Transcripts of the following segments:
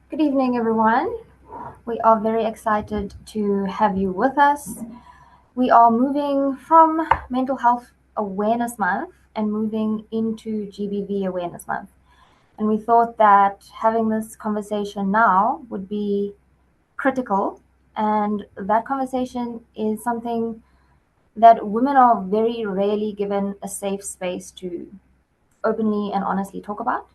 Good evening, everyone. We are very excited to have you with us. We are moving from Mental Health Awareness Month and moving into GBV Awareness Month. And we thought that having this conversation now would be critical. And that conversation is something that women are very rarely given a safe space to openly and honestly talk about.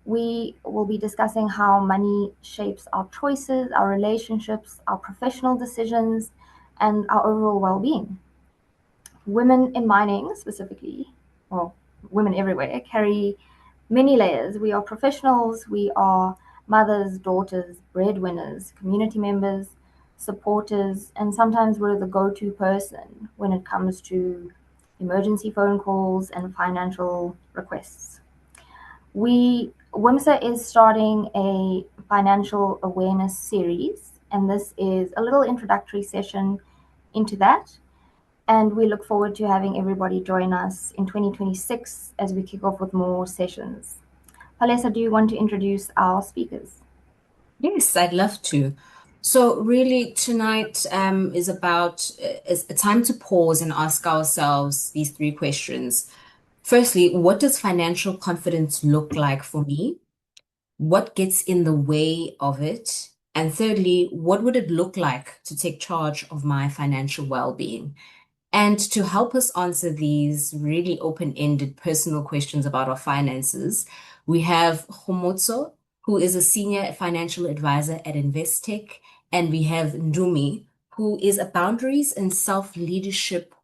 We will be discussing how money shapes our choices, our relationships, our professional decisions, and our overall well-being. Women in mining specifically, well, women everywhere, carry many layers. We are professionals, we are mothers, daughters, breadwinners, community members, supporters, and sometimes we're the go-to person when it comes to emergency phone calls and financial requests. WIMSA is starting a financial awareness series, and this is a little introductory session into that. And we look forward to having everybody join us in 2026 as we kick off with more sessions. Palesa, do you want to introduce our speakers? Yes, I'd love to. So really tonight is about is a time to pause and ask ourselves these three questions. Firstly, what does financial confidence look like for me? What gets in the way of it? And thirdly, what would it look like to take charge of my financial well-being? And to help us answer these really open-ended personal questions about our finances, we have Kgomotso, who is a senior financial advisor at Investec, and we have Ndumi, who is a boundaries and self-leadership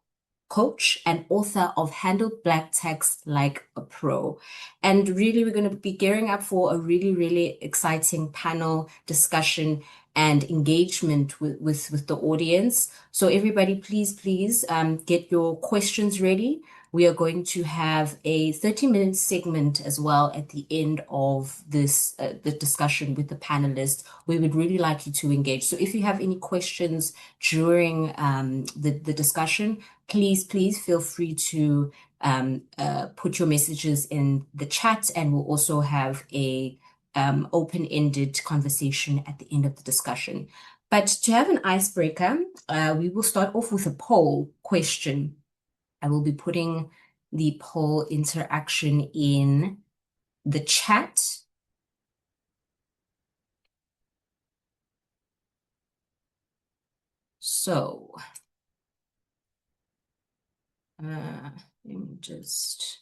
coach and author of Handle Black Tax Like a Pro. And really, we're going to be gearing up for a really, really exciting panel discussion and engagement with the audience. So everybody, please get your questions ready. We are going to have a 30-minute segment as well at the end of this the discussion with the panelists. We would really like you to engage. So if you have any questions during the discussion, please feel free to put your messages in the chat, and we'll also have a open-ended conversation at the end of the discussion. But to have an icebreaker, we will start off with a poll question. I will be putting the poll interaction in the chat. So, let me just...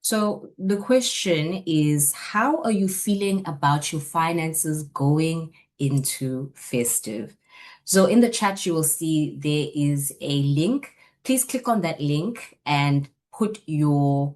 So the question is, how are you feeling about your finances going into festive? So in the chat, you will see there is a link. Please click on that link and put your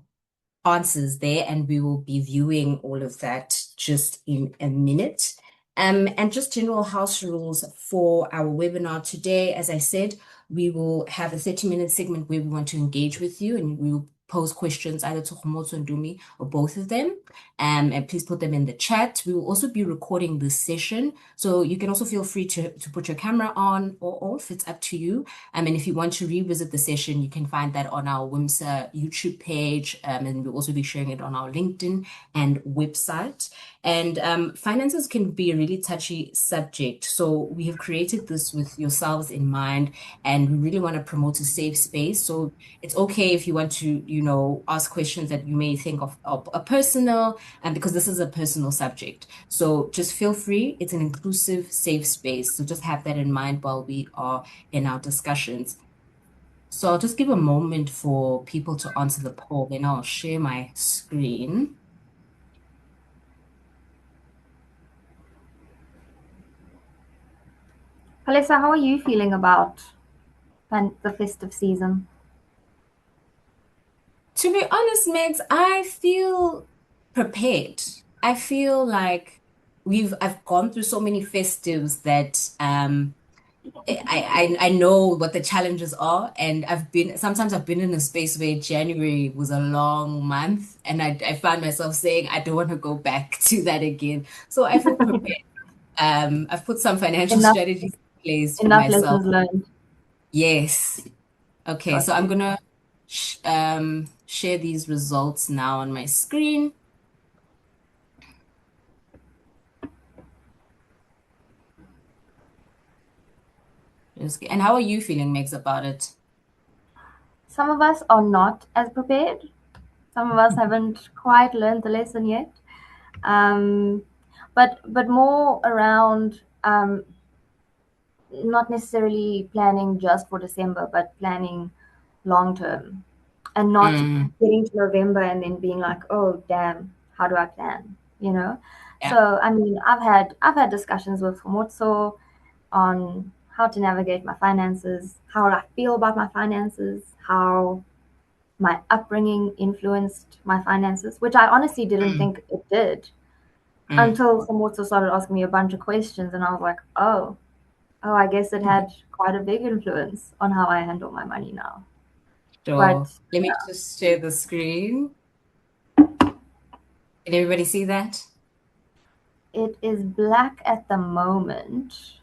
answers there, and we will be viewing all of that just in a minute. And just general house rules for our webinar today. As I said, we will have a 30-minute segment where we want to engage with you, and we will pose questions either to Kgomotso and Ndumi or both of them. And please put them in the chat. We will also be recording this session, so you can also feel free to put your camera on or off. It's up to you. And if you want to revisit the session, you can find that on our WIMSA YouTube page, and we'll also be sharing it on our LinkedIn and website. And finances can be a really touchy subject, so we have created this with yourselves in mind, and we really want to promote a safe space. So it's okay if you want to, ask questions that you may think of a personal, and because this is a personal subject. So just feel free. It's an inclusive, safe space. So just have that in mind while we are in our discussions. So I'll just give a moment for people to answer the poll, then I'll share my screen. Palesa, how are you feeling about the festive season? To be honest, Megs, I feel prepared. I feel like I've gone through so many festives that I know what the challenges are, and sometimes I've been in a space where January was a long month, and I found myself saying I don't want to go back to that again. So I feel prepared. I've put some financial Enough, strategies in place for enough myself. lessons learned. Yes. Okay, so Got I'm you. gonna share these results now on my screen. And how are you feeling, Megs, about it? Some of us are not as prepared. Some of us haven't quite learned the lesson yet. Um, but more around not necessarily planning just for December, but planning long term, and not Mm, getting to November and then being like, oh damn, how do I plan? You know. yeah. So I mean, I've had discussions with Kgomotso on how to navigate my finances, how I feel about my finances, how my upbringing influenced my finances, which I honestly didn't Mm, think it did mm, until Kgomotso started asking me a bunch of questions, and I was like, oh, I guess it had quite a big influence on how I handle my money now. But sure. Let me just share the screen. Can everybody see that? it is black at the moment.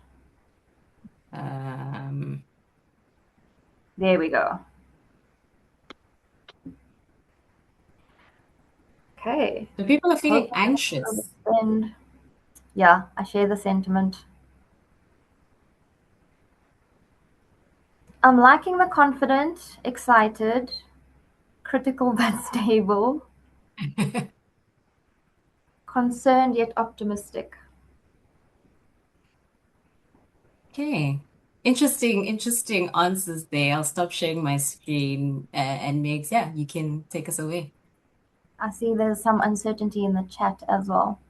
Um, There we go. Okay. so people are feeling Hopefully I will anxious. spend. Yeah, I share the sentiment. I'm liking the confident, excited, critical but stable, concerned yet optimistic. Okay. Interesting answers there. I'll stop sharing my screen. And Megs, yeah, you can take us away. I see there's some uncertainty in the chat as well.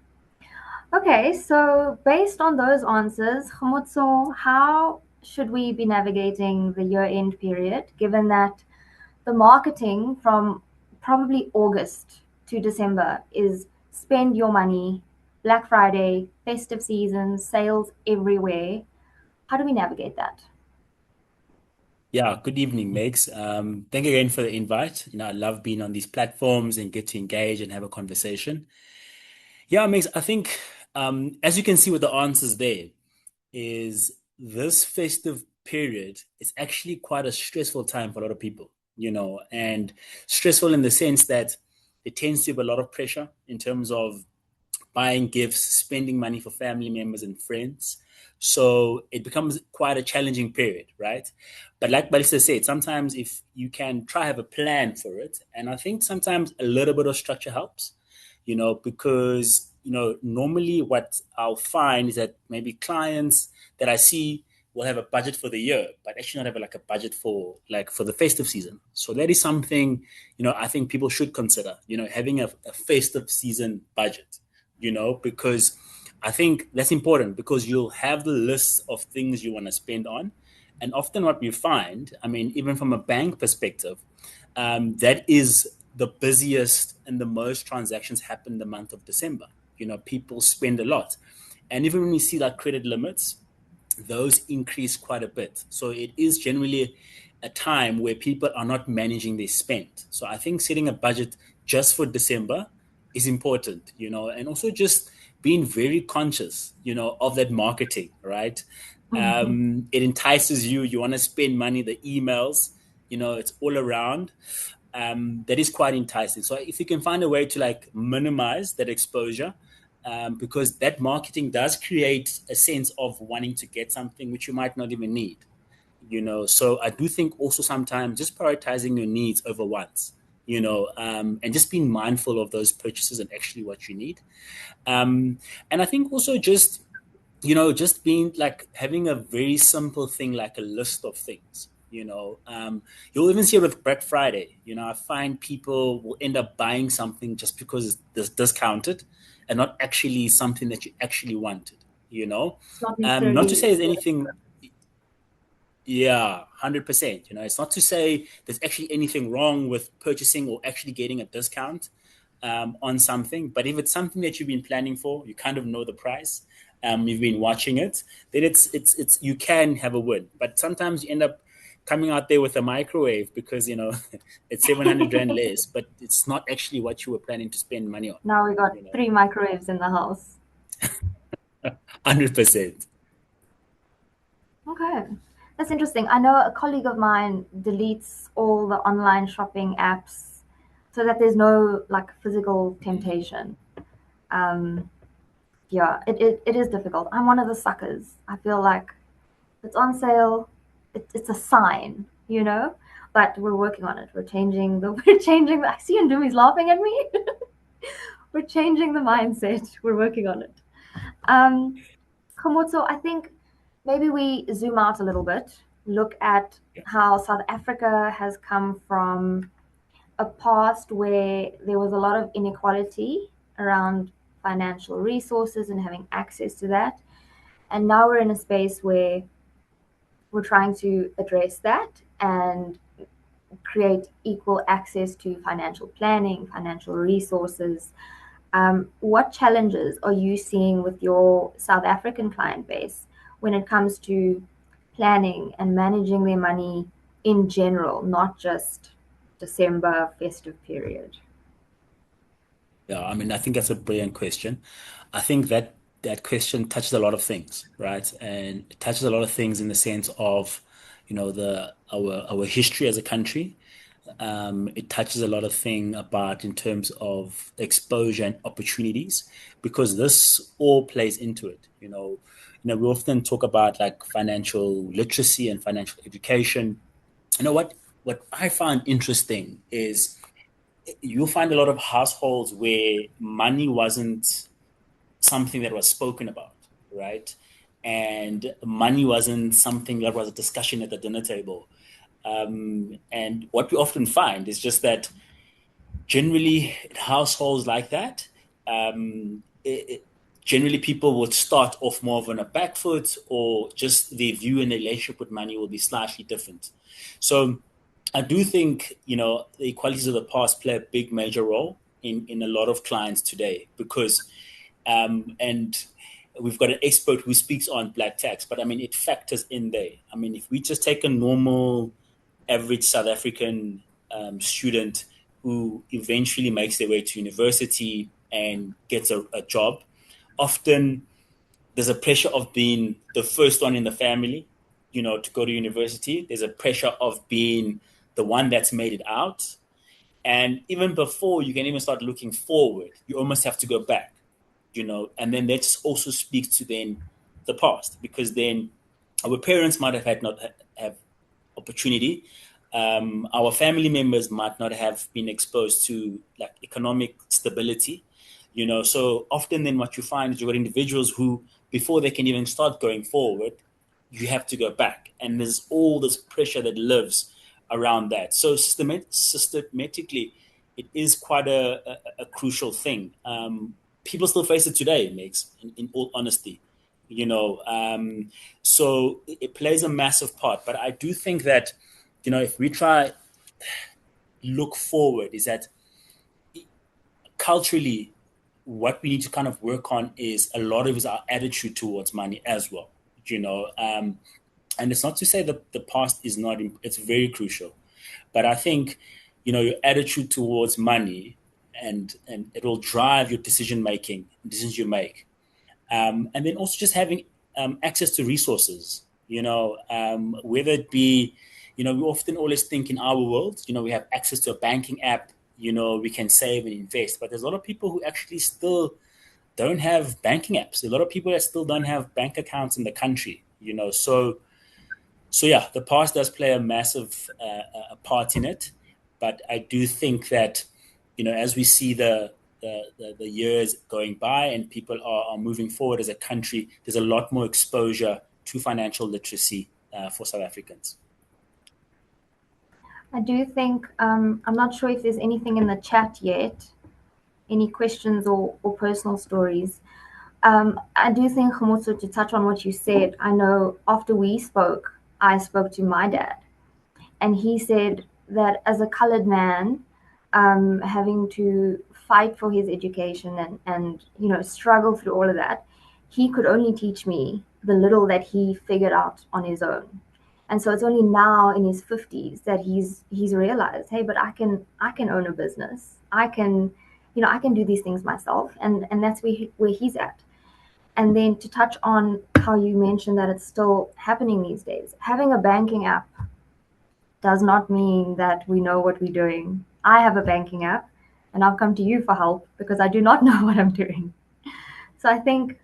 Okay, so based on those answers, Kgomotso, how should we be navigating the year-end period, given that the marketing from probably August to December is spend your money, Black Friday, festive season, sales everywhere. How do we navigate that? Yeah, good evening, Megs. Thank you again for the invite. I love being on these platforms and get to engage and have a conversation. Yeah, Megs, I think as you can see with the answers there, is this festive period is actually quite a stressful time for a lot of people, and stressful in the sense that it tends to be a lot of pressure in terms of buying gifts, spending money for family members and friends. So it becomes quite a challenging period, right? But like Balisa said, sometimes if you can try have a plan for it, and I think sometimes a little bit of structure helps, because normally what I'll find is that maybe clients that I see will have a budget for the year, but actually not have like a budget for the festive season. So that is something, I think people should consider, having a festive season budget, because I think that's important because you'll have the list of things you want to spend on. And often what we find, I mean, even from a bank perspective, that is the busiest and the most transactions happen in the month of December. People spend a lot. And even when we see like credit limits, those increase quite a bit. So it is generally a time where people are not managing their spend. So I think setting a budget just for December is important, and also just being very conscious, of that marketing, right? Mhm. It entices you, you want to spend money, the emails, it's all around. That is quite enticing. So if you can find a way to like minimize that exposure, because that marketing does create a sense of wanting to get something which you might not even need. So I do think also sometimes just prioritizing your needs over wants, and just being mindful of those purchases and actually what you need. And I think also just being like having a very simple thing like a list of things. You'll even see it with Black Friday. I find people will end up buying something just because it's discounted and not actually something that you actually wanted. It's not Not to necessarily. say there's anything. Yeah, 100%. It's not to say there's actually anything wrong with purchasing or actually getting a discount on something. But if it's something that you've been planning for, you kind of know the price, you've been watching it, then it's you can have a win. But sometimes you end up coming out there with a microwave because it's 700 rand less, but it's not actually what you were planning to spend money on. Now we got You know, 3 microwaves in the house. 100%. Okay. That's interesting. I know a colleague of mine deletes all the online shopping apps so that there's no like physical temptation. Yeah, it is difficult. I'm one of the suckers. I feel like it's on sale. It's a sign, you know. But we're working on it. We're changing the. We're changing. I see Ndumi's laughing at me. We're changing the mindset. We're working on it. Kgomotso, I think maybe we zoom out a little bit, look at how South Africa has come from a past where there was a lot of inequality around financial resources and having access to that. And now we're in a space where we're trying to address that and create equal access to financial planning, financial resources. What challenges are you seeing with your South African client base when it comes to planning and managing their money in general, not just December festive period? Yeah, I mean, I think that's a brilliant question. I think that question touches a lot of things, right? And it touches a lot of things in the sense of, our history as a country. It touches a lot of things about in terms of exposure and opportunities, because this all plays into it. We often talk about like financial literacy and financial education. What I find interesting is you'll find a lot of households where money wasn't something that was spoken about, right? And money wasn't something that was a discussion at the dinner table. And what we often find is just that generally in households like that, generally people would start off more of on a back foot, or just their view and relationship with money will be slightly different. So I do think, the equalities of the past play a big major role in a lot of clients today, because, and we've got an expert who speaks on black tax, but I mean, it factors in there. I mean, if we just take a normal average South African student who eventually makes their way to university and gets a job, often there's a pressure of being the first one in the family, to go to university. There's a pressure of being the one that's made it out. And even before you can even start looking forward, you almost have to go back, and then that also speaks to then the past, because then our parents might have not have opportunity. Our family members might not have been exposed to like economic stability, so often then what you find is you've got individuals who, before they can even start going forward, you have to go back. And there's all this pressure that lives around that. So systematically, it is quite a crucial thing. People still face it today, Megs, in all honesty. So it plays a massive part. But I do think that, if we try look forward, is that culturally, what we need to kind of work on is a lot of is our attitude towards money as well. And it's not to say that the past is not, it's very crucial. But I think, your attitude towards money and it will drive your decisions you make. And then also just having access to resources, whether it be, we often always think in our world, we have access to a banking app, we can save and invest. But there's a lot of people who actually still don't have banking apps. A lot of people that still don't have bank accounts in the country, So yeah, the past does play a massive part in it. But I do think that, as we see the years going by and people are moving forward as a country, there's a lot more exposure to financial literacy for South Africans. I do think, I'm not sure if there's anything in the chat yet, any questions or personal stories. I do think, Kgomotso, to touch on what you said, I know after we spoke, I spoke to my dad, and he said that as a colored man, having to fight for his education and struggle through all of that, he could only teach me the little that he figured out on his own. And so it's only now in his 50s that he's realized, hey, but I can own a business. I can do these things myself, and that's where he's at. And then to touch on how you mentioned that it's still happening these days, having a banking app does not mean that we know what we're doing. I have a banking app and I've come to you for help because I do not know what I'm doing. So I think,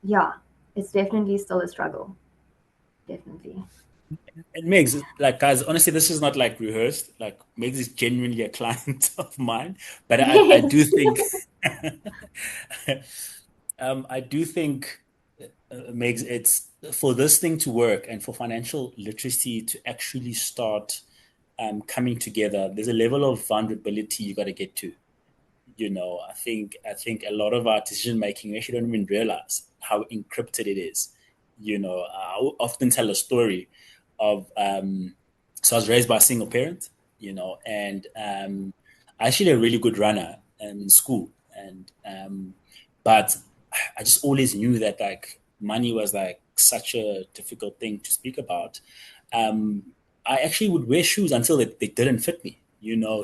yeah, it's definitely still a struggle. Definitely. And Megs, like, guys, honestly, this is not like rehearsed. Like, Megs is genuinely a client of mine, but I do think, I do think, Megs, it's for this thing to work and for financial literacy to actually start coming together. There's a level of vulnerability you got to get to. I think a lot of our decision making, we actually don't even realize how encrypted it is. I often tell a story of so I was raised by a single parent, and I actually a really good runner in school, and but I just always knew that like money was like such a difficult thing to speak about. I actually would wear shoes until they didn't fit me,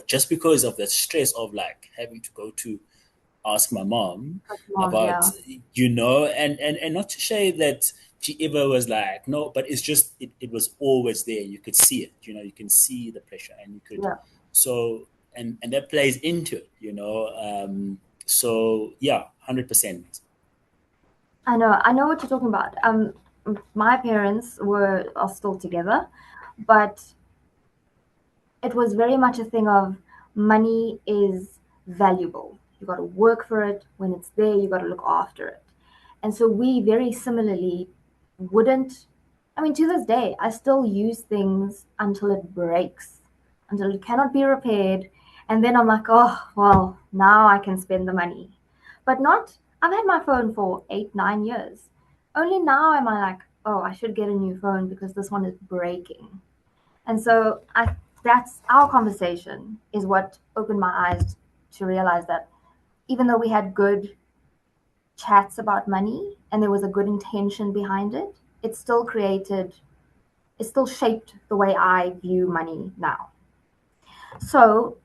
just because of the stress of like having to go to ask my mom Mom, about, yeah. and not to say that she ever was like, no, but it's just, it was always there. You could see it, you can see the pressure and you could, Yeah. so, and that plays into it, so yeah, 100%. I know what you're talking about. My parents are still together, but it was very much a thing of money is valuable. You got to work for it. When it's there, you got to look after it. And so we very similarly wouldn't. I mean, to this day, I still use things until it breaks, until it cannot be repaired. And then I'm like, oh, well, now I can spend the money. But not, I've had my phone for 8, 9 years. Only now am I like, oh, I should get a new phone because this one is breaking. And so that's our conversation is what opened my eyes to realize that even though we had good chats about money and there was a good intention behind it, it still shaped the way I view money now. So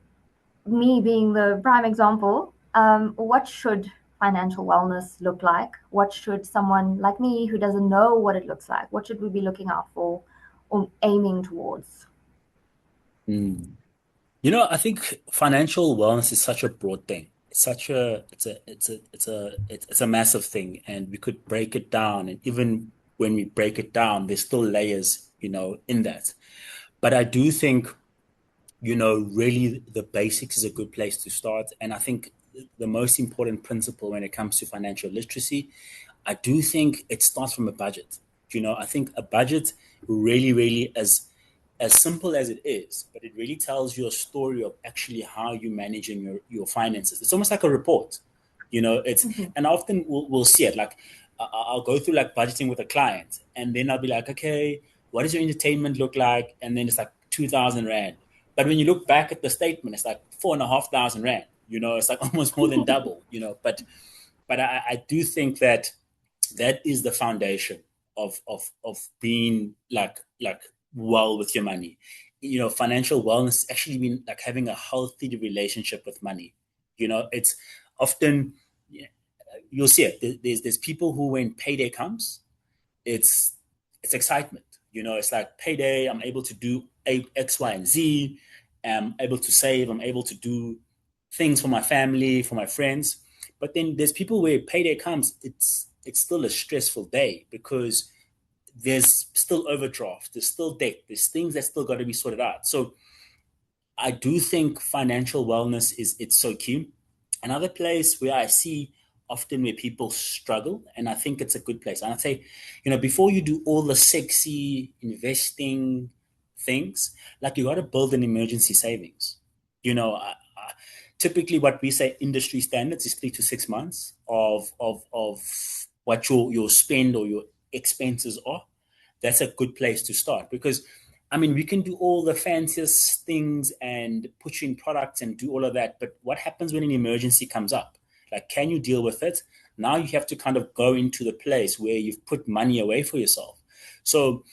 me being the prime example, what should financial wellness look like? What should someone like me who doesn't know what it looks like, what should we be looking out for or aiming towards? I think financial wellness is such a broad thing. It's a massive thing, and we could break it down. And even when we break it down, there's still layers, in that. But I do think, really the basics is a good place to start. And I think the most important principle when it comes to financial literacy, I do think it starts from a budget. I think a budget really, really, as simple as it is, but it really tells you a story of actually how you're managing your finances. It's almost like a report, and often we'll see it. Like I'll go through like budgeting with a client, and then I'll be like, okay, what does your entertainment look like? And then it's like 2,000 rand. But when you look back at the statement, it's like 4,500 rand. It's like almost more than double. But I do think that is the foundation of being like well with your money. Financial wellness actually mean like having a healthy relationship with money. It's often, you'll see it. There's people who, when payday comes, it's excitement. It's like payday. I'm able to do X, Y, and Z. I'm able to save. I'm able to do things for my family, for my friends. But then there's people where payday comes, it's still a stressful day because there's still overdraft, there's still debt, there's things that still got to be sorted out. So I do think financial wellness it's so key. Another place where I see often where people struggle, and I think it's a good place. And I'd say, before you do all the sexy investing things, like you got to build an emergency savings. Typically what we say industry standards is 3 to 6 months of what your spend or your expenses are. That's a good place to start because, I mean, we can do all the fanciest things and put you in products and do all of that. But what happens when an emergency comes up? Like, can you deal with it? Now you have to kind of go into the place where you've put money away for yourself. So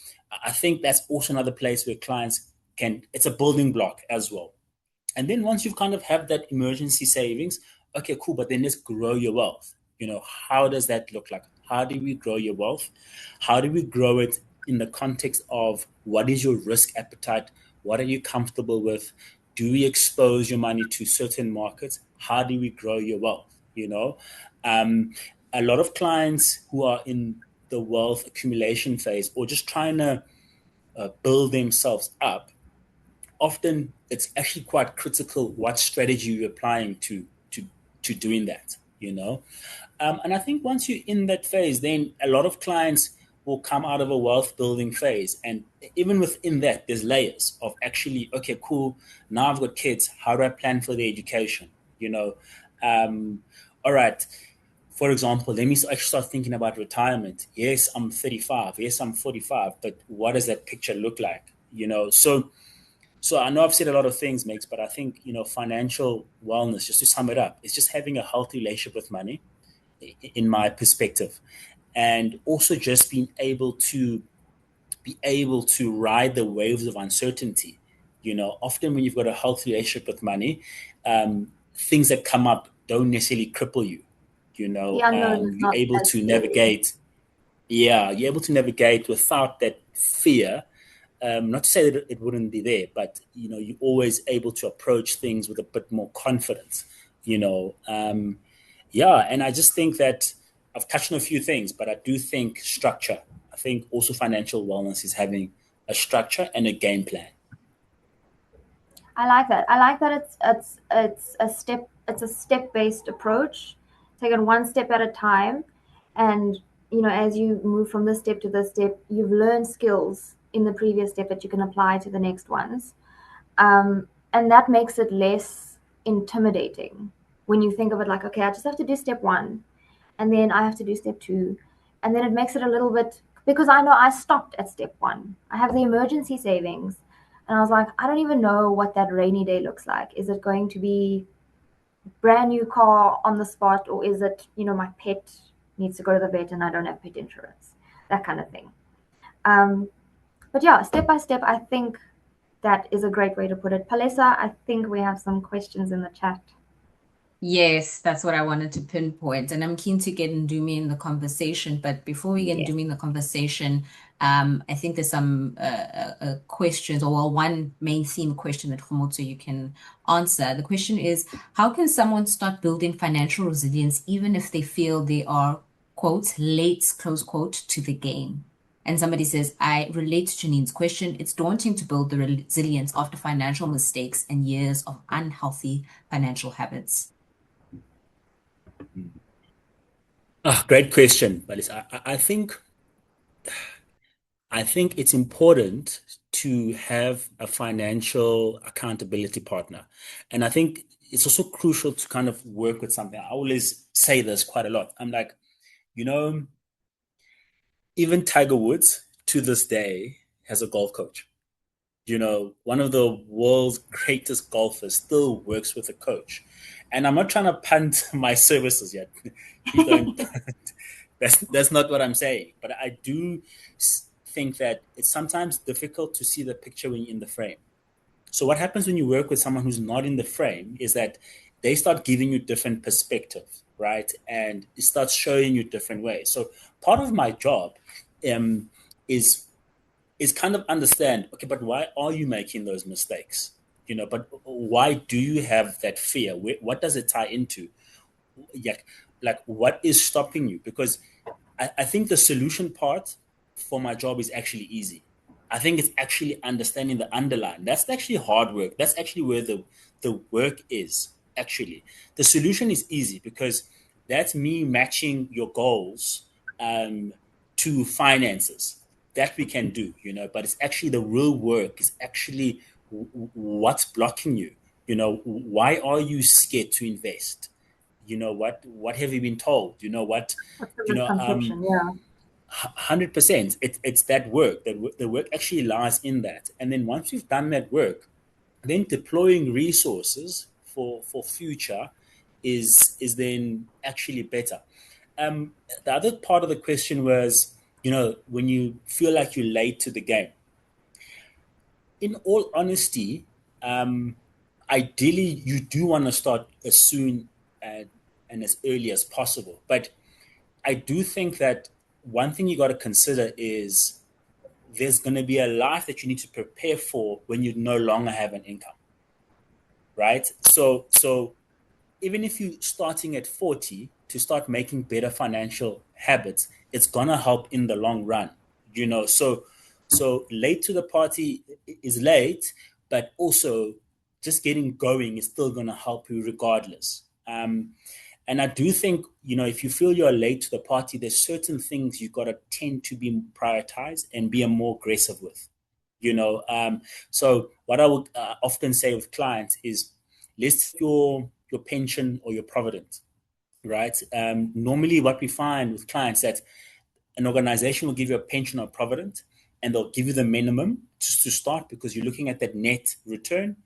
I think that's also another place where clients it's a building block as well. And then once you've kind of have that emergency savings, okay, cool. But then let's grow your wealth. how does that look like? How do we grow your wealth? How do we grow it in the context of what is your risk appetite? What are you comfortable with? Do we expose your money to certain markets? How do we grow your wealth? A lot of clients who are in the wealth accumulation phase or just trying to build themselves up, often it's actually quite critical what strategy you're applying to doing that, and I think once you're in that phase, then a lot of clients will come out of a wealth building phase. And even within that, there's layers of actually, okay, cool. Now I've got kids. How do I plan for their education? All right. For example, let me actually start thinking about retirement. Yes, I'm 35. Yes, I'm 45. But what does that picture look like? So I know I've said a lot of things, Megs, but I think, financial wellness, just to sum it up, it's just having a healthy relationship with money, in my perspective, and also just being able to ride the waves of uncertainty. Often when you've got a healthy relationship with money, things that come up don't necessarily cripple you. You're able to navigate. Yeah, you're able to navigate without that fear. Not to say that it wouldn't be there, but you're always able to approach things with a bit more confidence. And I just think that I've touched on a few things, but I do think structure. I think also financial wellness is having a structure and a game plan. I like that. I like that it's a step-based approach, taken one step at a time. And as you move from this step to this step, you've learned skills in the previous step that you can apply to the next ones. And that makes it less intimidating when you think of it like, okay, I just have to do step one, and then I have to do step two. And then it makes it a little bit, because I know I stopped at step one. I have the emergency savings. And I was like, I don't even know what that rainy day looks like. Is it going to be brand new car on the spot, or is it, my pet needs to go to the vet and I don't have pet insurance, that kind of thing. But yeah, step by step, I think that is a great way to put it. Palesa, I think we have some questions in the chat. Yes, that's what I wanted to pinpoint. And I'm keen to get Ndumi in the conversation. But before we get Ndumi in the conversation, I think there's some questions, or one main theme question that Kgomotso you can answer. The question is, how can someone start building financial resilience even if they feel they are, quote, late, close quote, to the game? And somebody says, I relate to Janine's question. It's daunting to build the resilience after financial mistakes and years of unhealthy financial habits. Oh, great question, Balisa. I think it's important to have a financial accountability partner. And I think it's also crucial to kind of work with something. I always say this quite a lot. I'm like, even Tiger Woods to this day has a golf coach. One of the world's greatest golfers still works with a coach. And I'm not trying to punt my services yet. That's not what I'm saying. But I do think that it's sometimes difficult to see the picture when you're in the frame. So what happens when you work with someone who's not in the frame is that they start giving you different perspectives, right? And it starts showing you different ways. So part of my job is kind of understand, okay, but why are you making those mistakes? But why do you have that fear? What does it tie into? Like what is stopping you? Because I think the solution part for my job is actually easy. I think it's actually understanding the underlying. That's actually hard work. That's actually where the work is, actually. The solution is easy because that's me matching your goals to finances. That we can do, but it's actually the real work is actually what's blocking you. Why are you scared to invest? What have you been told? What? Yeah. 100%. It's that work. The work actually lies in that. And then once you've done that work, then deploying resources for future is then actually better. The other part of the question was, when you feel like you're late to the game. In all honesty, ideally, you do want to start as soon and as early as possible. But I do think that one thing you got to consider is there's going to be a life that you need to prepare for when you no longer have an income, right? So even if you're starting at 40 to start making better financial habits, it's going to help in the long run, So late to the party is late, but also just getting going is still going to help you regardless. And I do think, if you feel you're late to the party, there's certain things you got to tend to be prioritized and be more aggressive with, So what I would often say with clients is, list your pension or your provident, right? Normally what we find with clients that an organization will give you a pension or provident, and they'll give you the minimum just to start because you're looking at that net return.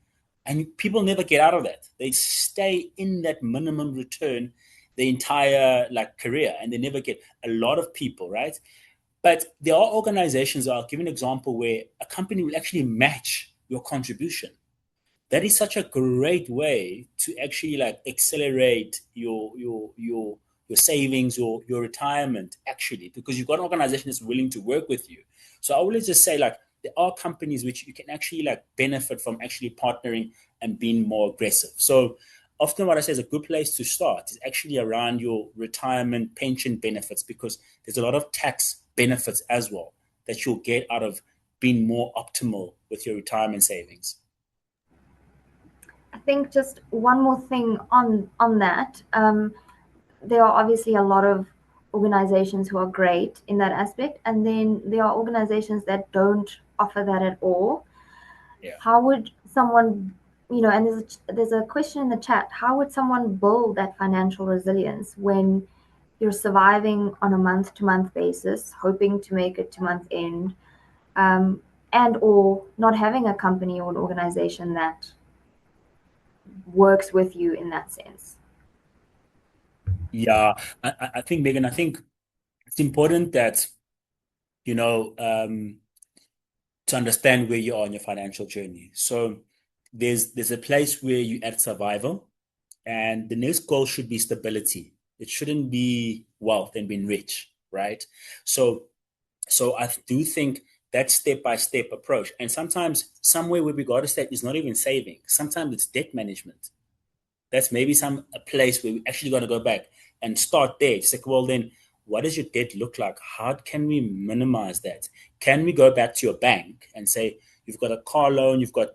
And people never get out of that. They stay in that minimum return the entire career, and they never get. A lot of people, right? But there are organizations, I'll give an example, where a company will actually match your contribution. That is such a great way to actually accelerate your savings, your retirement, actually, because you've got an organization that's willing to work with you. So I will just say there are companies which you can actually benefit from actually partnering and being more aggressive. So often what I say is a good place to start is actually around your retirement pension benefits, because there's a lot of tax benefits as well that you'll get out of being more optimal with your retirement savings. I think just one more thing on that. There are obviously a lot of organizations who are great in that aspect, and then there are organizations that don't offer that at all. Yeah. How would someone, and there's a question in the chat, how would someone build that financial resilience when you're surviving on a month-to-month basis, hoping to make it to month end, and or not having a company or an organization that works with you in that sense? Yeah, I think, Megan, it's important that, to understand where you are in your financial journey. So there's a place where you're at survival, and the next goal should be stability. It shouldn't be wealth and being rich, right? So I do think that step-by-step approach, and sometimes somewhere where we got to start is not even saving. Sometimes it's debt management. That's maybe a place where we actually got to go back and start there. It's well, then what does your debt look like? How can we minimize that? Can we go back to your bank and say, you've got a car loan, you've got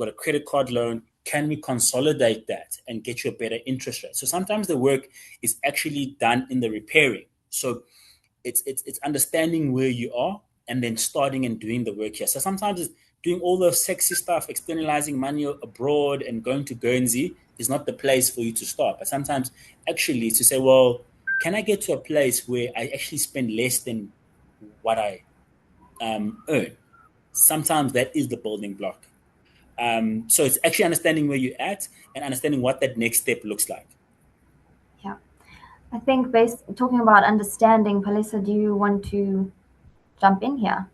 a credit card loan, can we consolidate that and get you a better interest rate? So sometimes the work is actually done in the repairing. So it's understanding where you are and then starting and doing the work here. So sometimes it's doing all the sexy stuff, externalizing money abroad and going to Guernsey is not the place for you to start. But sometimes actually to say, well, can I get to a place where I actually spend less than what I earn? Sometimes that is the building block. So it's actually understanding where you're at and understanding what that next step looks like. Yeah. I think talking about understanding, 𝗨𝗪𝗪, do you want to jump in here?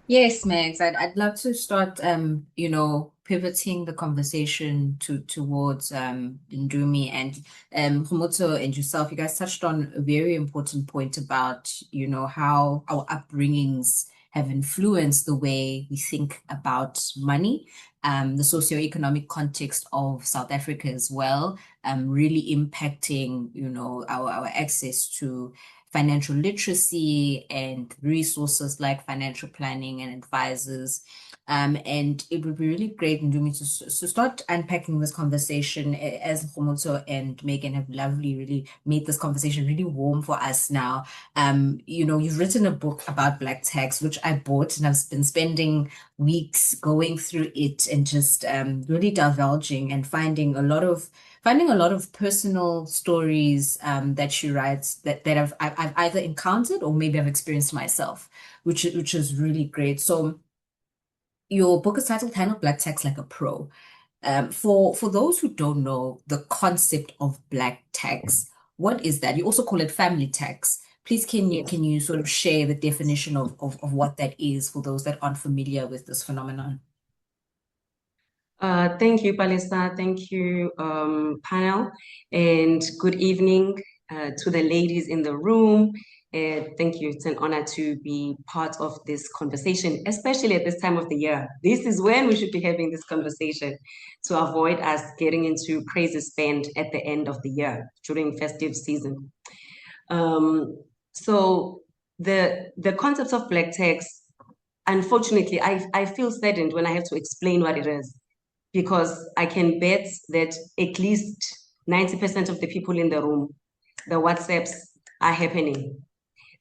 Yes, Megs, I'd love to start, pivoting the conversation towards Ndumi and Kgomotso and yourself. You guys touched on a very important point about, how our upbringings have influenced the way we think about money, the socioeconomic context of South Africa as well, really impacting, our access to financial literacy and resources like financial planning and advisors. And it would be really great, Ndumi, to start unpacking this conversation, as Kgomotso and Megan have really made this conversation really warm for us now. You've written a book about Black tax, which I bought, and I've been spending weeks going through it and just really divulging and finding a lot of personal stories that she writes that I've either encountered or maybe I've experienced myself, which is really great. So your book is titled Handle Black Tax Like a Pro. For those who don't know the concept of Black tax, what is that? You also call it family tax. Please, can you sort of share the definition of what that is for those that aren't familiar with this phenomenon? Thank you, Palisa. Thank you, panel, and good evening to the ladies in the room. Thank you. It's an honor to be part of this conversation, especially at this time of the year. This is when we should be having this conversation to avoid us getting into crazy spend at the end of the year during festive season. So the concept of black tax, unfortunately, I feel saddened when I have to explain what it is, because I can bet that at least 90% of the people in the room, the WhatsApps are happening,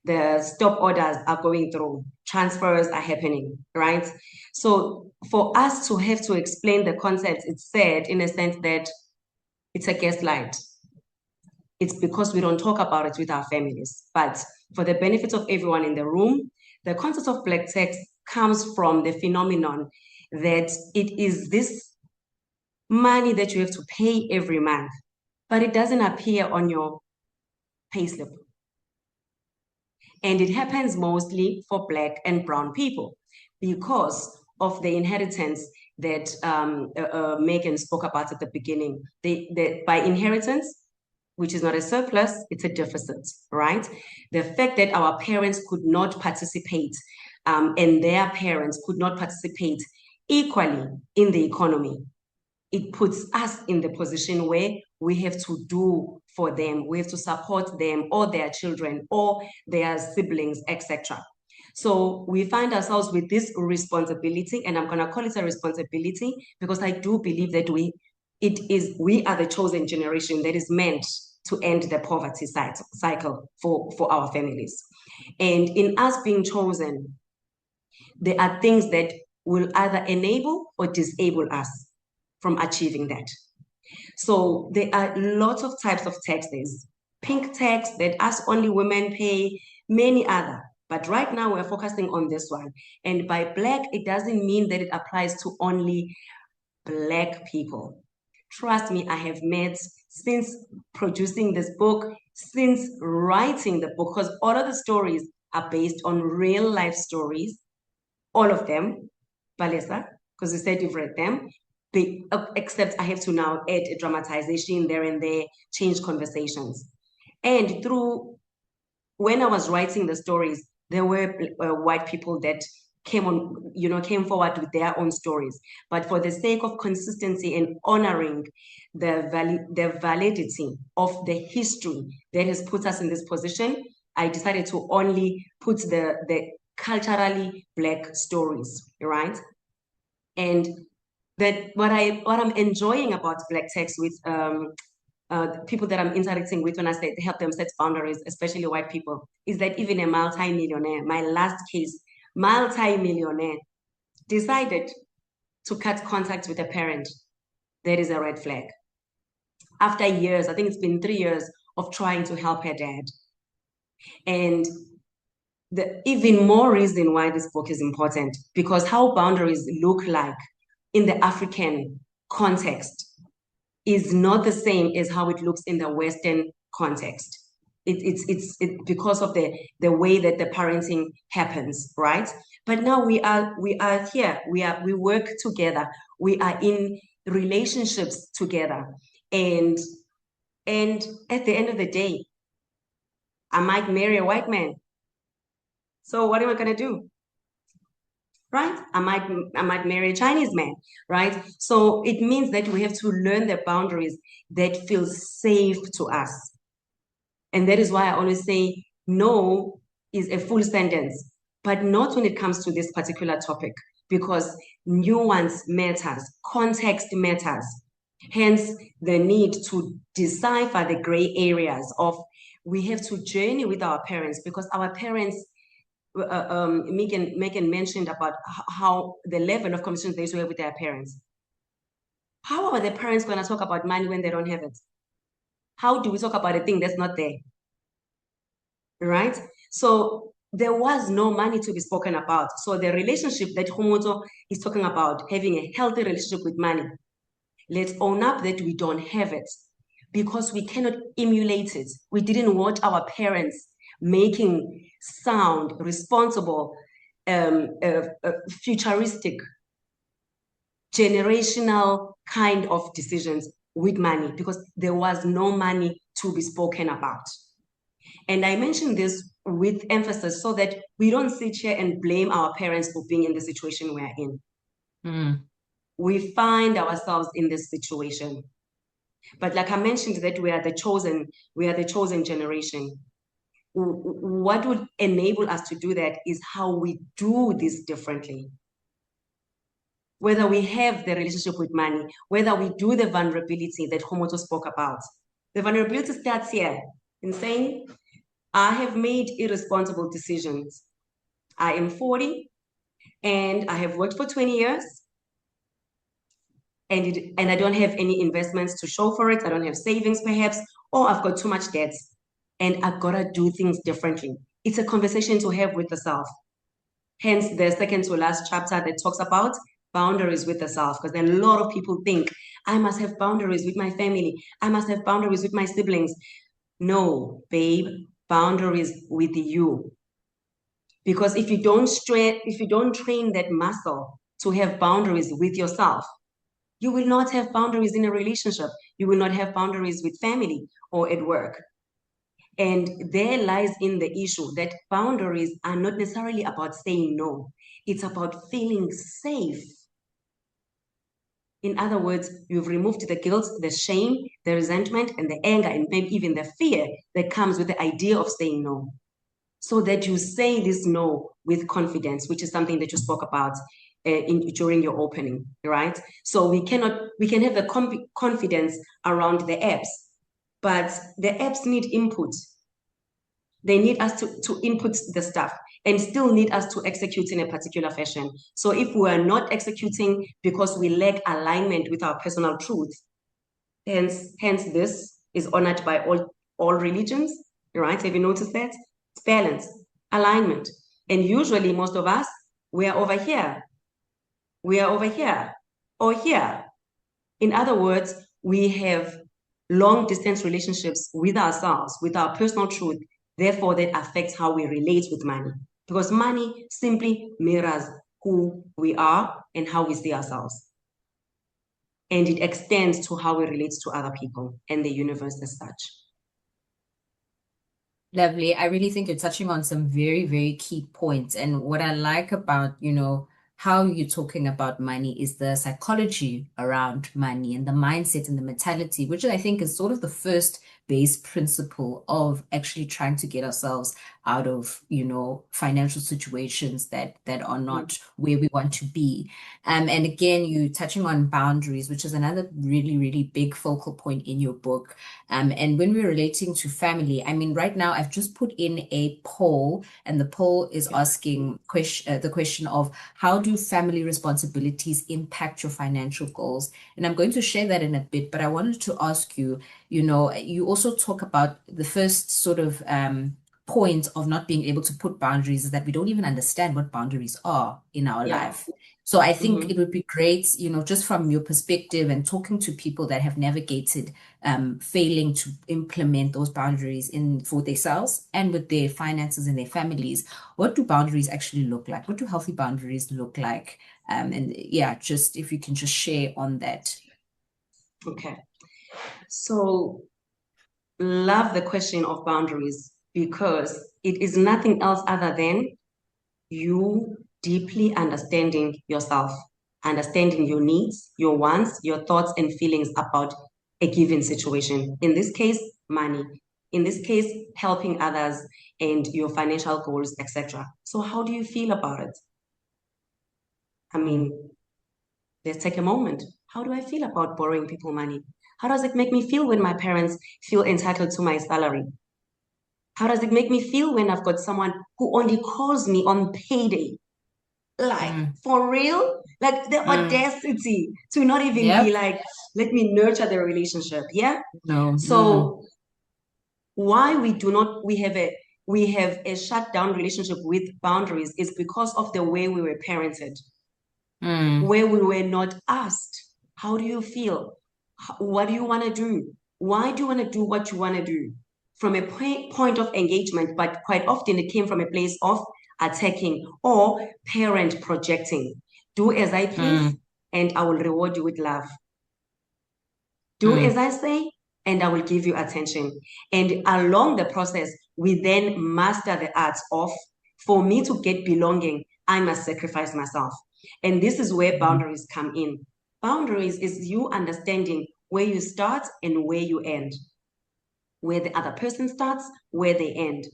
the stop orders are going through, transfers are happening, right? So for us to have to explain the concept, it's sad in a sense that it's a gaslight. It's because we don't talk about it with our families. But for the benefit of everyone in the room, the concept of black tax comes from the phenomenon that it is this money that you have to pay every month, but it doesn't appear on your payslip. And it happens mostly for Black and brown people because of the inheritance that Megan spoke about at the beginning. By inheritance, which is not a surplus, it's a deficit, right? The fact that our parents could not participate and their parents could not participate equally in the economy, it puts us in the position where we have to do for them, we have to support them or their children or their siblings, etc. So we find ourselves with this responsibility, and I'm going to call it a responsibility because I do believe that we are the chosen generation that is meant to end the poverty cycle for our families. And in us being chosen, there are things that will either enable or disable us from achieving that. So there are lots of types of taxes. Pink tax that us only women pay, many other. But right now we're focusing on this one. And by Black, it doesn't mean that it applies to only Black people. Trust me, I have met, since producing this book, since writing the book, because all of the stories are based on real life stories, all of them, Palesa, because you said you've read them, except I have to now add a dramatization there and there, change conversations. And when I was writing the stories, there were white people that came forward with their own stories. But for the sake of consistency and honoring the validity of the history that has put us in this position, I decided to only put the culturally Black stories, right? And that what I'm enjoying about Black tax with people that I'm interacting with when I say to help them set boundaries, especially white people, is that even a multi-millionaire, my last case, multi-millionaire, decided to cut contact with a parent. That is a red flag. After years, I think it's been 3 years of trying to help her dad. And the even more reason why this book is important, because how boundaries look like in the African context is not the same as how it looks in the Western context. It's because of the way that the parenting happens, right? But now we are here. We work together. We are in relationships together, and at the end of the day, I might marry a white man. So what am I gonna do? Right? I might marry a Chinese man, right? So it means that we have to learn the boundaries that feel safe to us. And that is why I always say no is a full sentence, but not when it comes to this particular topic, because nuance matters, context matters. Hence the need to decipher the gray areas of, we have to journey with our parents, because our parents, Megan mentioned about how the level of conversations they used to have with their parents. How are the parents going to talk about money when they don't have it? How do we talk about a thing that's not there? Right? So there was no money to be spoken about. So the relationship that Kgomotso is talking about, having a healthy relationship with money, let's own up that we don't have it because we cannot emulate it. We didn't watch our parents making sound, responsible, futuristic generational kind of decisions with money, because there was no money to be spoken about. And I mention this with emphasis so that we don't sit here and blame our parents for being in the situation we're in. We find ourselves in this situation. But like I mentioned, that we are the chosen generation. What would enable us to do that is how we do this differently. Whether we have the relationship with money, whether we do the vulnerability that Kgomotso spoke about. The vulnerability starts here in saying, I have made irresponsible decisions. I am 40 and I have worked for 20 years and I don't have any investments to show for it. I don't have savings perhaps, or I've got too much debt and I've got to do things differently. It's a conversation to have with the self. Hence the second to last chapter that talks about boundaries with the self, because a lot of people think, I must have boundaries with my family. I must have boundaries with my siblings. No, babe, boundaries with you. Because if you don't train that muscle to have boundaries with yourself, you will not have boundaries in a relationship. You will not have boundaries with family or at work. And there lies in the issue that boundaries are not necessarily about saying no. It's about feeling safe. In other words, you've removed the guilt, the shame, the resentment, and the anger, and maybe even the fear that comes with the idea of saying no. So that you say this no with confidence, which is something that you spoke about during your opening, right? So we can have the confidence around the apps, but the apps need input. They need us to input the stuff and still need us to execute in a particular fashion. So if we are not executing because we lack alignment with our personal truth, hence this is honored by all religions, right? Have you noticed that? It's balance, alignment. And usually most of us, we are over here. We are over here or here. In other words, we have long distance relationships with ourselves, with our personal truth. Therefore, that affects how we relate with money, because money simply mirrors who we are and how we see ourselves. And it extends to how we relate to other people and the universe as such. Lovely. I really think you're touching on some very, very key points. And what I like about, how you're talking about money is the psychology around money and the mindset and the mentality, which I think is sort of the first base principle of actually trying to get ourselves out of, financial situations that are not where we want to be. And again, you touching on boundaries, which is another really, really big focal point in your book. And when we're relating to family, I mean, right now I've just put in a poll, and the poll is asking the question of how do family responsibilities impact your financial goals? And I'm going to share that in a bit, but I wanted to ask you, you also talk about the first sort of point of not being able to put boundaries is that we don't even understand what boundaries are in our life. So I think it would be great, just from your perspective and talking to people that have navigated failing to implement those boundaries for themselves and with their finances and their families. What do boundaries actually look like? What do healthy boundaries look like? And yeah, just if you can just share on that. Okay. So love the question of boundaries, because it is nothing else other than you deeply understanding yourself, understanding your needs, your wants, your thoughts and feelings about a given situation. In this case, money. In this case, helping others and your financial goals, etc. So how do you feel about it? I mean, let's take a moment. How do I feel about borrowing people money? How does it make me feel when my parents feel entitled to my salary? How does it make me feel when I've got someone who only calls me on payday? Like, for real? Like the audacity to not even be like, let me nurture the relationship. Yeah? No. So why we have a shut down relationship with boundaries is because of the way we were parented, where we were not asked, how do you feel? What do you want to do? Why do you want to do what you want to do? From a point of engagement, but quite often it came from a place of attacking or parent projecting. Do as I please and I will reward you with love. Do as I say, and I will give you attention. And along the process, we then master the art of, for me to get belonging, I must sacrifice myself. And this is where boundaries come in. Boundaries is you understanding where you start and where you end, where the other person starts, where they end.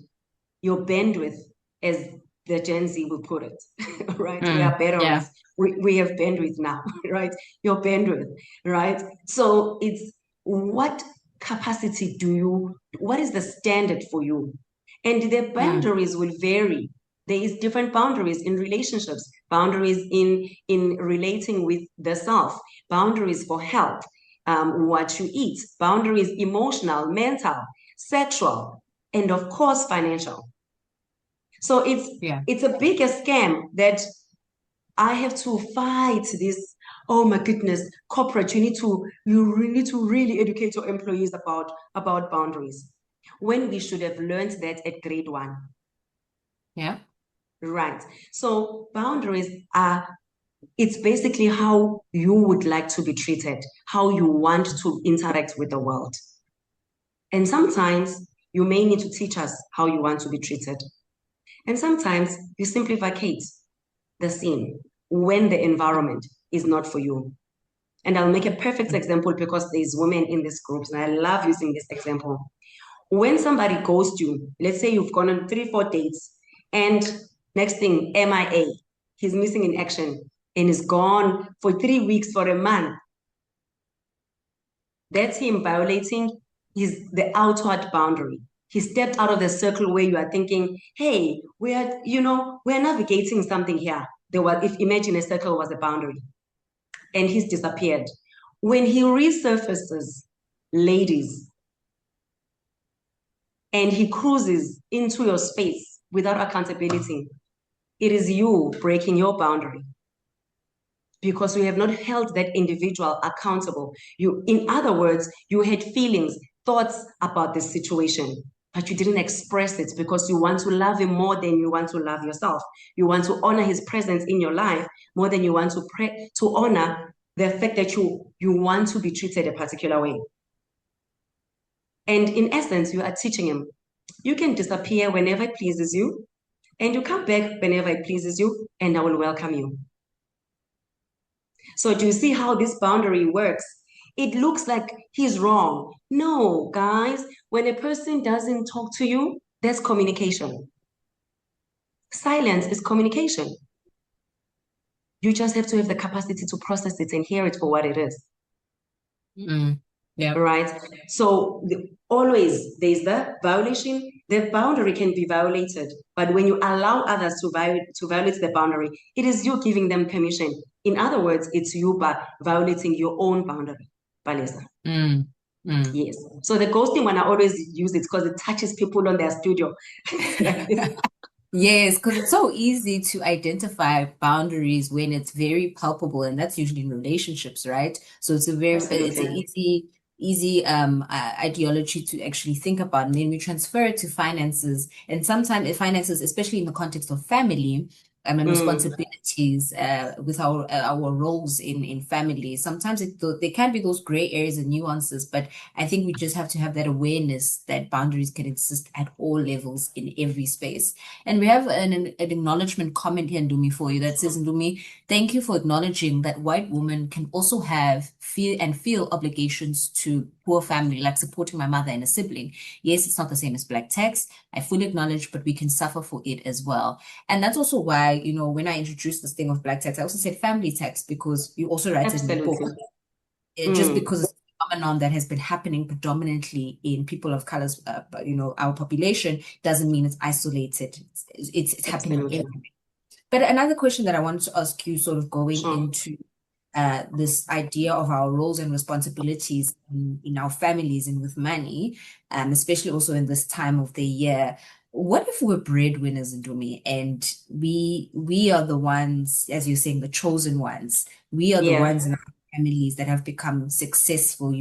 Your bandwidth, as the Gen Z will put it, right? We are better. Yeah. We have bandwidth now, right? Your bandwidth, right? So it's what capacity what is the standard for you? And the boundaries will vary. There is different boundaries in relationships, boundaries in relating with the self, boundaries for health, what you eat, boundaries emotional, mental, sexual, and of course, financial. So it's a bigger scam that I have to fight this. Oh my goodness, corporate, you need to really educate your employees about boundaries, when we should have learned that at grade 1. Yeah. Right. So boundaries it's basically how you would like to be treated, how you want to interact with the world. And sometimes you may need to teach us how you want to be treated. And sometimes you simply vacate the scene when the environment is not for you. And I'll make a perfect example because there's women in this group, and I love using this example. When somebody ghosts you, let's say you've gone on 3-4 dates, and next thing, MIA, he's missing in action, and is gone for 3 weeks, for a month. That's him violating the outward boundary. He stepped out of the circle where you are thinking, hey, we're navigating something here. Imagine a circle was a boundary, and he's disappeared. When he resurfaces, ladies, and he cruises into your space without accountability, it is you breaking your boundary, because you have not held that individual accountable. In other words, you had feelings, thoughts about this situation, but you didn't express it because you want to love him more than you want to love yourself. You want to honor his presence in your life more than you want to honor the fact that you want to be treated a particular way. And in essence, you are teaching him, you can disappear whenever it pleases you, and you come back whenever it pleases you, and I will welcome you. So do you see how this boundary works? It looks like he's wrong. No, guys, when a person doesn't talk to you, that's communication. Silence is communication. You just have to have the capacity to process it and hear it for what it is. Yeah. Right? So always there's the violation. The boundary can be violated, but when you allow others to violate the boundary, it is you giving them permission. In other words, it's you violating your own boundary. Baleza. Yes. So the ghosting one, I always use it because it touches people on their studio. Yes, because it's so easy to identify boundaries when it's very palpable, and that's usually in relationships, right? So it's an easy ideology to actually think about, and then we transfer it to finances. And sometimes finances, especially in the context of family, and responsibilities with our roles in family. Sometimes there can be those gray areas and nuances, but I think we just have to have that awareness that boundaries can exist at all levels in every space. And we have an acknowledgement comment here, Ndumi, for you that says, Ndumi, thank you for acknowledging that white women can also feel obligations to poor family, like supporting my mother and a sibling. Yes, it's not the same as Black tax. I fully acknowledge, but we can suffer for it as well. And that's also why, when I introduced this thing of Black tax, I also said family tax, because you also write it in the book. Just because it's a phenomenon that has been happening predominantly in people of colors, our population, doesn't mean it's isolated. It's happening everywhere. But another question that I wanted to ask you, sort of going into this idea of our roles and responsibilities in our families and with money, especially also in this time of the year. What if we're breadwinners, Ndumi, and we are the ones, as you're saying, the chosen ones? We are the ones in our families that have become successful.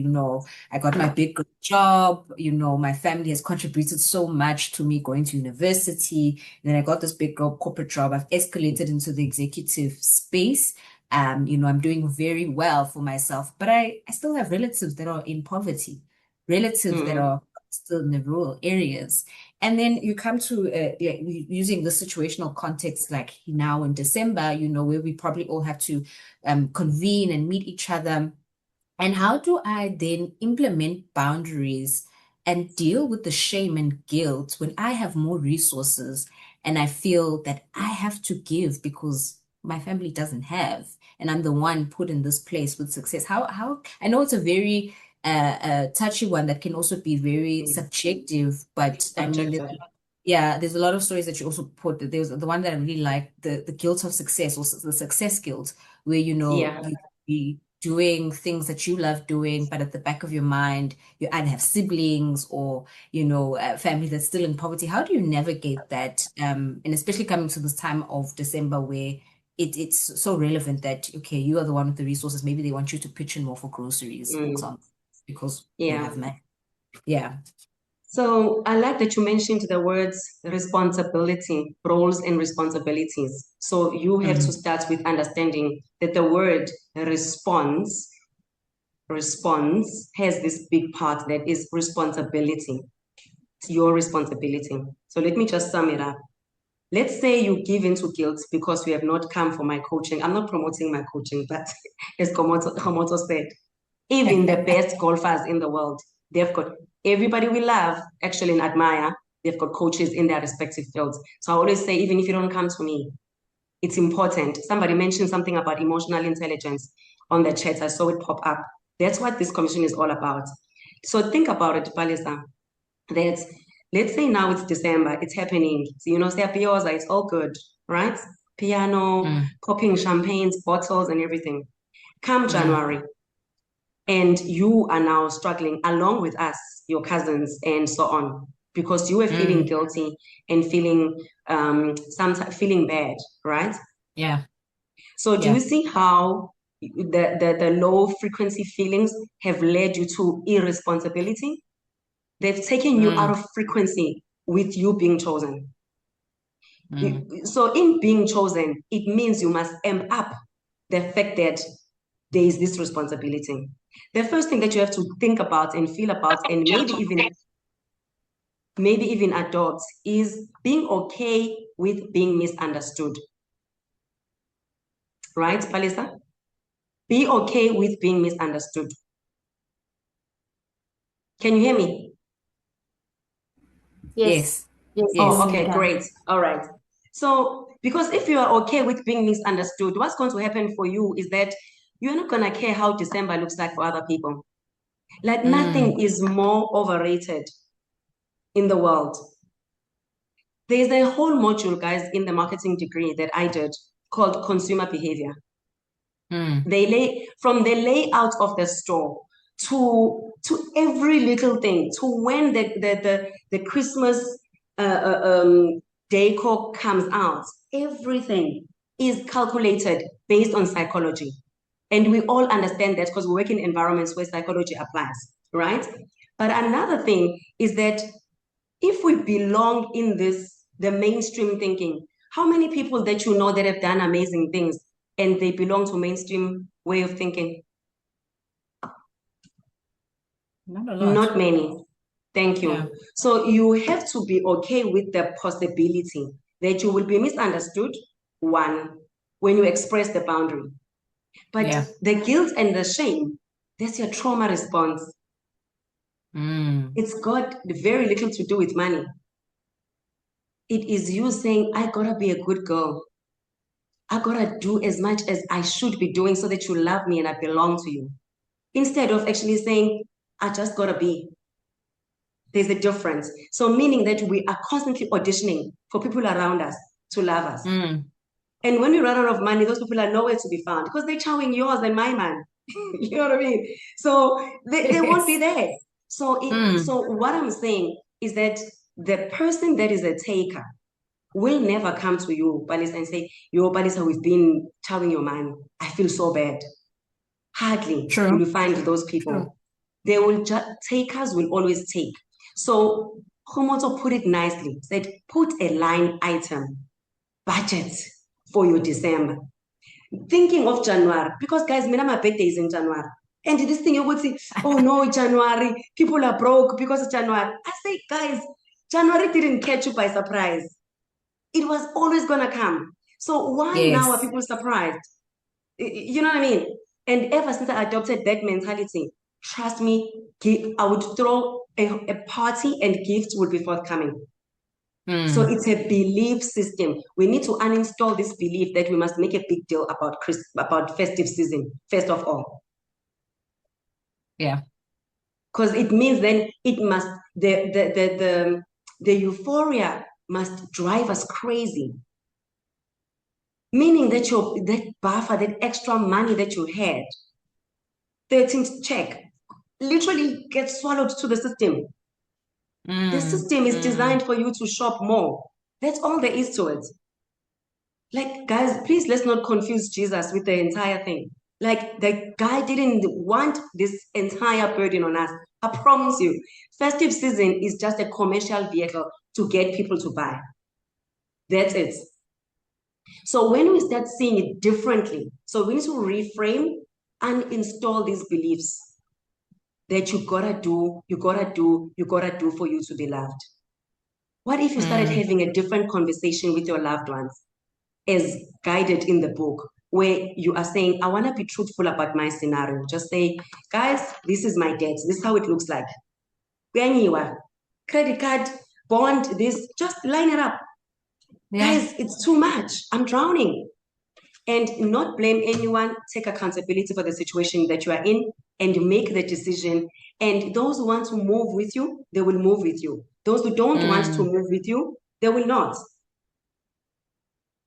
I got my big job, my family has contributed so much to me going to university. And then I got this big corporate job. I've escalated into the executive space. I'm doing very well for myself, but I still have relatives that are in poverty, relatives that are still in the rural areas. And then you come to using the situational context like now in December, where we probably all have to convene and meet each other. And how do I then implement boundaries and deal with the shame and guilt when I have more resources and I feel that I have to give because my family doesn't have, and I'm the one put in this place with success? How I know it's a very touchy one that can also be very subjective, but I mean, there's a lot of stories that you also put. There's the one that I really like, the guilt of success, or the success guilt, where you be doing things that you love doing, but at the back of your mind, you either have siblings or family that's still in poverty. How do you navigate that? And especially coming to this time of December where it's so relevant that, okay, you are the one with the resources. Maybe they want you to pitch in more for groceries, for example, because you have money. Yeah. So I like that you mentioned the words responsibility, roles and responsibilities. So you have to start with understanding that the word response has this big part that is responsibility. It's your responsibility. So let me just sum it up. Let's say you give into guilt because you have not come for my coaching. I'm not promoting my coaching, but as Kgomotso said, even the best golfers in the world, they've got everybody we love, actually, and admire, they've got coaches in their respective fields. So I always say, even if you don't come to me, it's important. Somebody mentioned something about emotional intelligence on the chat. I saw it pop up. That's what this commission is all about. So think about it, Palisa, that let's say now it's December, it's happening. So, 𝘨𝗹𝗲𝘀, it's all good, right? Piano, popping champagnes, bottles, and everything. Come January, and you are now struggling along with us, your cousins, and so on, because you were feeling guilty and feeling sometimes feeling bad, right? Yeah. So do you see how the low frequency feelings have led you to irresponsibility? They've taken you out of frequency with you being chosen. So in being chosen, it means you must amp up the fact that there is this responsibility. The first thing that you have to think about and feel about, and maybe even adopt, is being okay with being misunderstood. Right, Palisa? Be okay with being misunderstood. Can you hear me? Yes. Oh, okay, great. All right. So, because if you are okay with being misunderstood, what's going to happen for you is that you're not going to care how December looks like for other people. Like nothing is more overrated in the world. There's a whole module, guys, in the marketing degree that I did called consumer behavior. They from the layout of the store to every little thing, to when the Christmas decor comes out, everything is calculated based on psychology. And we all understand that because we work in environments where psychology applies, right? But another thing is that if we belong in the mainstream thinking, how many people that you know that have done amazing things and they belong to mainstream way of thinking? Not a lot. Not many. Thank you. Yeah. So you have to be okay with the possibility that you will be misunderstood, one, when you express the boundary. But the guilt and the shame, that's your trauma response. It's got very little to do with money. It is you saying, I gotta be a good girl. I gotta do as much as I should be doing so that you love me and I belong to you. Instead of actually saying, I just gotta be. There's a difference. So meaning that we are constantly auditioning for people around us to love us. And when we run out of money, those people are nowhere to be found because they're chowing yours and my man. You know what I mean? So they won't be there. So so what I'm saying is that the person that is a taker will never come to you, Balisa, and say, yo, Balisa, we've been chowing your man. I feel so bad. Hardly will you find those people. They will takers will always take. So Kgomotso put it nicely, said, put a line item, budget for your December. thinking of January, because guys, my birthday is in January. And this thing you would say, oh no, January, people are broke because of January. I say, guys, January didn't catch you by surprise. It was always gonna come. So why now are people surprised? You know what I mean? And ever since I adopted that mentality, trust me, I would throw a party and gifts would be forthcoming. So it's a belief system. We need to uninstall this belief that we must make a big deal about festive season, first of all. Yeah. Because it means then it must, the euphoria must drive us crazy. Meaning that that buffer, that extra money that you had, 13th check, literally gets swallowed to the system. The system is designed for you to shop more. That's all there is to it. Like, guys, please, let's not confuse Jesus with the entire thing. Like, the guy didn't want this entire burden on us. I promise you, festive season is just a commercial vehicle to get people to buy. That's it. So when we start seeing it differently, so we need to reframe and install these beliefs that you gotta do for you to be loved. What if you started having a different conversation with your loved ones as guided in the book, where you are saying, I want to be truthful about my scenario. Just say, guys, this is my debt. This is how it looks like. Credit card, bond, this, just line it up. Yeah. Guys, it's too much. I'm drowning. And not blame anyone, take accountability for the situation that you are in and make the decision. And those who want to move with you, they will move with you. Those who don't want to move with you, they will not.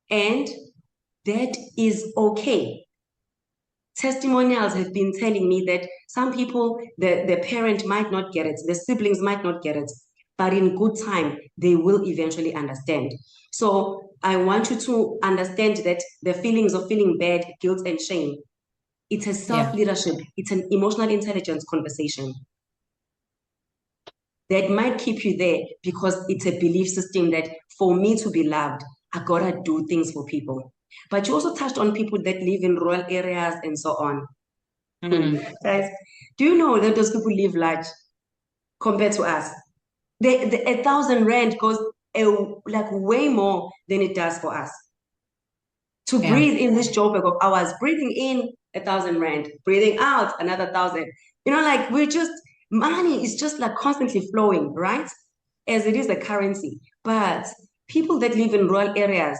And that is okay. Testimonials have been telling me that some people, the parent might not get it, the siblings might not get it, but in good time, they will eventually understand. So I want you to understand that the feelings of feeling bad, guilt, and shame, it's a self-leadership, it's an emotional intelligence conversation that might keep you there because it's a belief system that for me to be loved, I gotta do things for people. But you also touched on people that live in rural areas and so on. Guys, do you know that those people live large compared to us? 1,000 rand goes like way more than it does for us. To breathe in this Joburg of ours, breathing in 1,000 rand, breathing out another 1,000. You know, like money is just like constantly flowing, right? As it is a currency. But people that live in rural areas,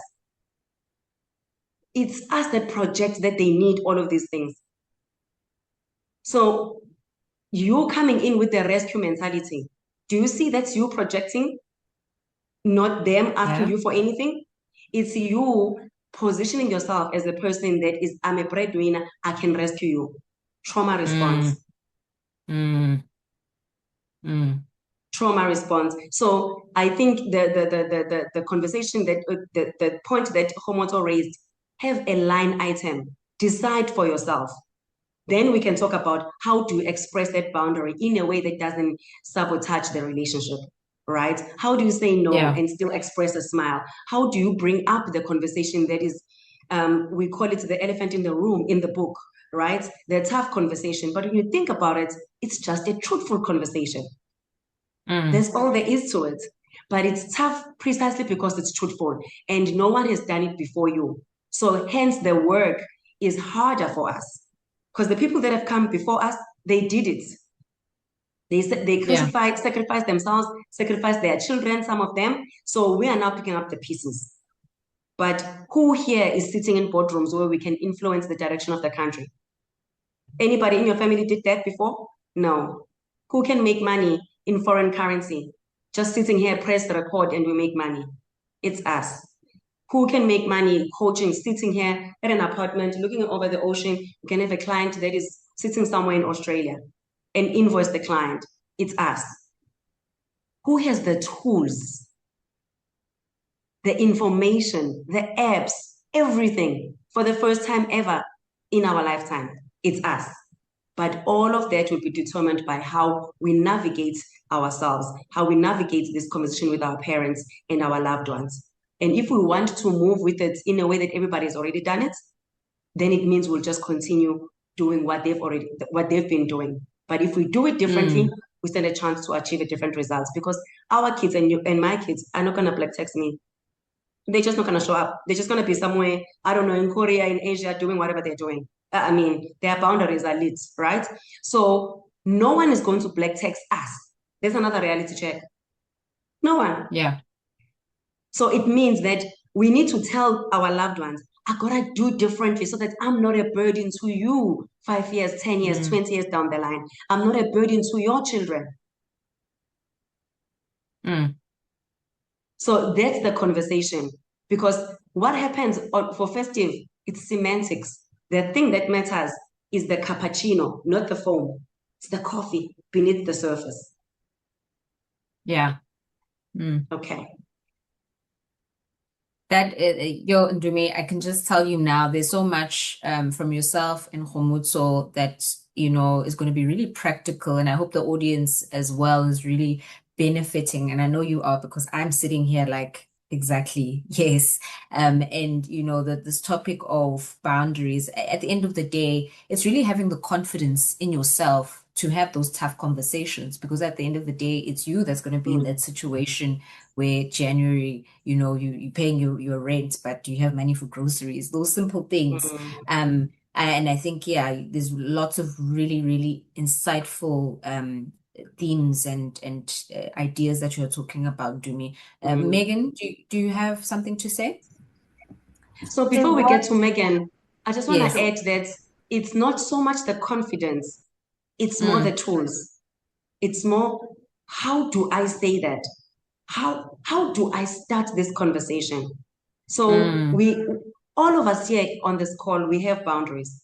it's us that project that they need all of these things. So you coming in with the rescue mentality, do you see that's you projecting, not them asking you for anything? It's you positioning yourself as a person that is, I'm a breadwinner, I can rescue you. Trauma response. Trauma response. So I think the conversation that the point that Kgomotso raised, have a line item, decide for yourself. Then we can talk about how to express that boundary in a way that doesn't sabotage the relationship, right? How do you say no and still express a smile? How do you bring up the conversation that is, we call it the elephant in the room in the book, right? The tough conversation. But when you think about it, it's just a truthful conversation. That's all there is to it. But it's tough precisely because it's truthful and no one has done it before you. So hence the work is harder for us. Because the people that have come before us, they did it. They crucified, sacrificed themselves, sacrificed their children, some of them. So we are now picking up the pieces. But who here is sitting in boardrooms where we can influence the direction of the country? Anybody in your family did that before? No. Who can make money in foreign currency? Just sitting here, press the record and we make money. It's us. Who can make money coaching, sitting here at an apartment, looking over the ocean? You can have a client that is sitting somewhere in Australia and invoice the client. It's us. Who has the tools, the information, the apps, everything for the first time ever in our lifetime? It's us. But all of that will be determined by how we navigate ourselves, how we navigate this conversation with our parents and our loved ones. And if we want to move with it in a way that everybody has already done it, then it means we'll just continue doing what they've been doing. But if we do it differently, we stand a chance to achieve a different results, because our kids and my kids are not gonna black text me. They're just not gonna show up. They're just gonna be somewhere, I don't know, in Korea, in Asia, doing whatever they're doing. I mean, their boundaries are lit, right? So no one is going to black text us. There's another reality check. No one. Yeah. So it means that we need to tell our loved ones, I gotta do differently so that I'm not a burden to you 5 years, 10 years, 20 years down the line. I'm not a burden to your children. So that's the conversation. Because what happens for festive, it's semantics. The thing that matters is the cappuccino, not the foam. It's the coffee beneath the surface. Yeah. Okay. That Ndumi, I can just tell you now, there's so much from yourself and Kgomotso that is going to be really practical, and I hope the audience as well is really benefiting, and I know you are, because I'm sitting here like, exactly, yes. And that this topic of boundaries, at the end of the day, it's really having the confidence in yourself to have those tough conversations, because at the end of the day, it's you that's going to be in that situation where January, you're paying your rent, but you have money for groceries, those simple things. And I think, there's lots of really, really insightful themes and ideas that you're talking about, Ndumi. Megan, do you have something to say? So before we get to Megan, I just want to Yes. add that it's not so much the confidence, it's more the tools. It's more, how do I say that? How do I start this conversation? So we, all of us here on this call, we have boundaries.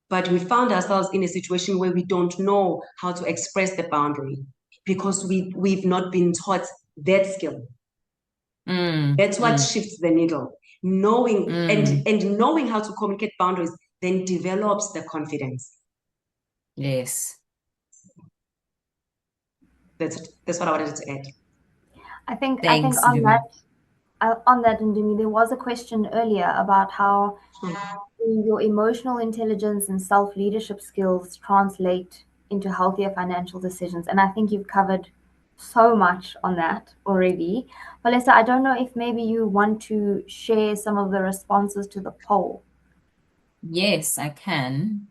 But we found ourselves in a situation where we don't know how to express the boundary, because we've not been taught that skill. That's what shifts the needle. Knowing and knowing how to communicate boundaries then develops the confidence. Yes. That's what I wanted to add. I think Thanks, on Ndumi. that, Ndumi, there was a question earlier about how your emotional intelligence and self-leadership skills translate into healthier financial decisions. And I think you've covered so much on that already. Melissa, I don't know if maybe you want to share some of the responses to the poll. Yes, I can.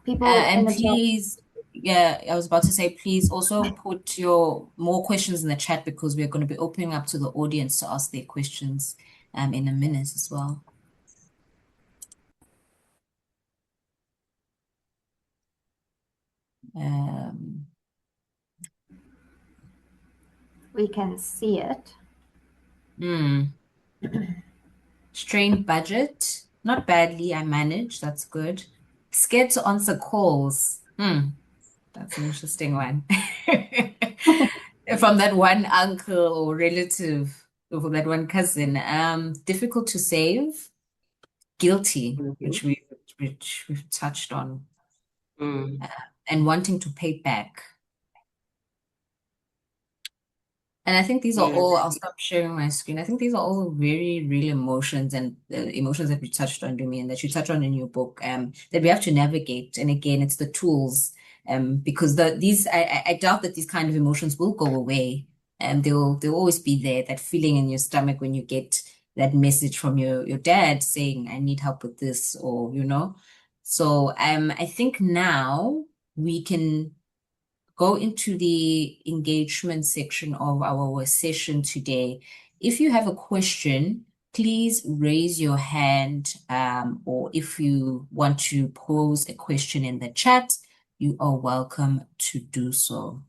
People and please, I was about to say, please also put your more questions in the chat, because we're going to be opening up to the audience to ask their questions in a minute as well. We can see it. Strained budget, not badly, I manage, that's good. Scared to answer calls. That's an interesting one. From that one uncle or relative, or from that one cousin. Difficult to save, guilty, which we've touched on, and wanting to pay back. And I think these are all, I'll stop sharing my screen. I think these are all very real emotions, and emotions that we touched on, Ndumi, and that you touch on in your book, that we have to navigate. And again, it's the tools, because I doubt that these kind of emotions will go away. They'll always be there, that feeling in your stomach when you get that message from your dad saying, I need help with this, or, So I think now we can go into the engagement section of our session today. If you have a question, please raise your hand, or if you want to pose a question in the chat, you are welcome to do so.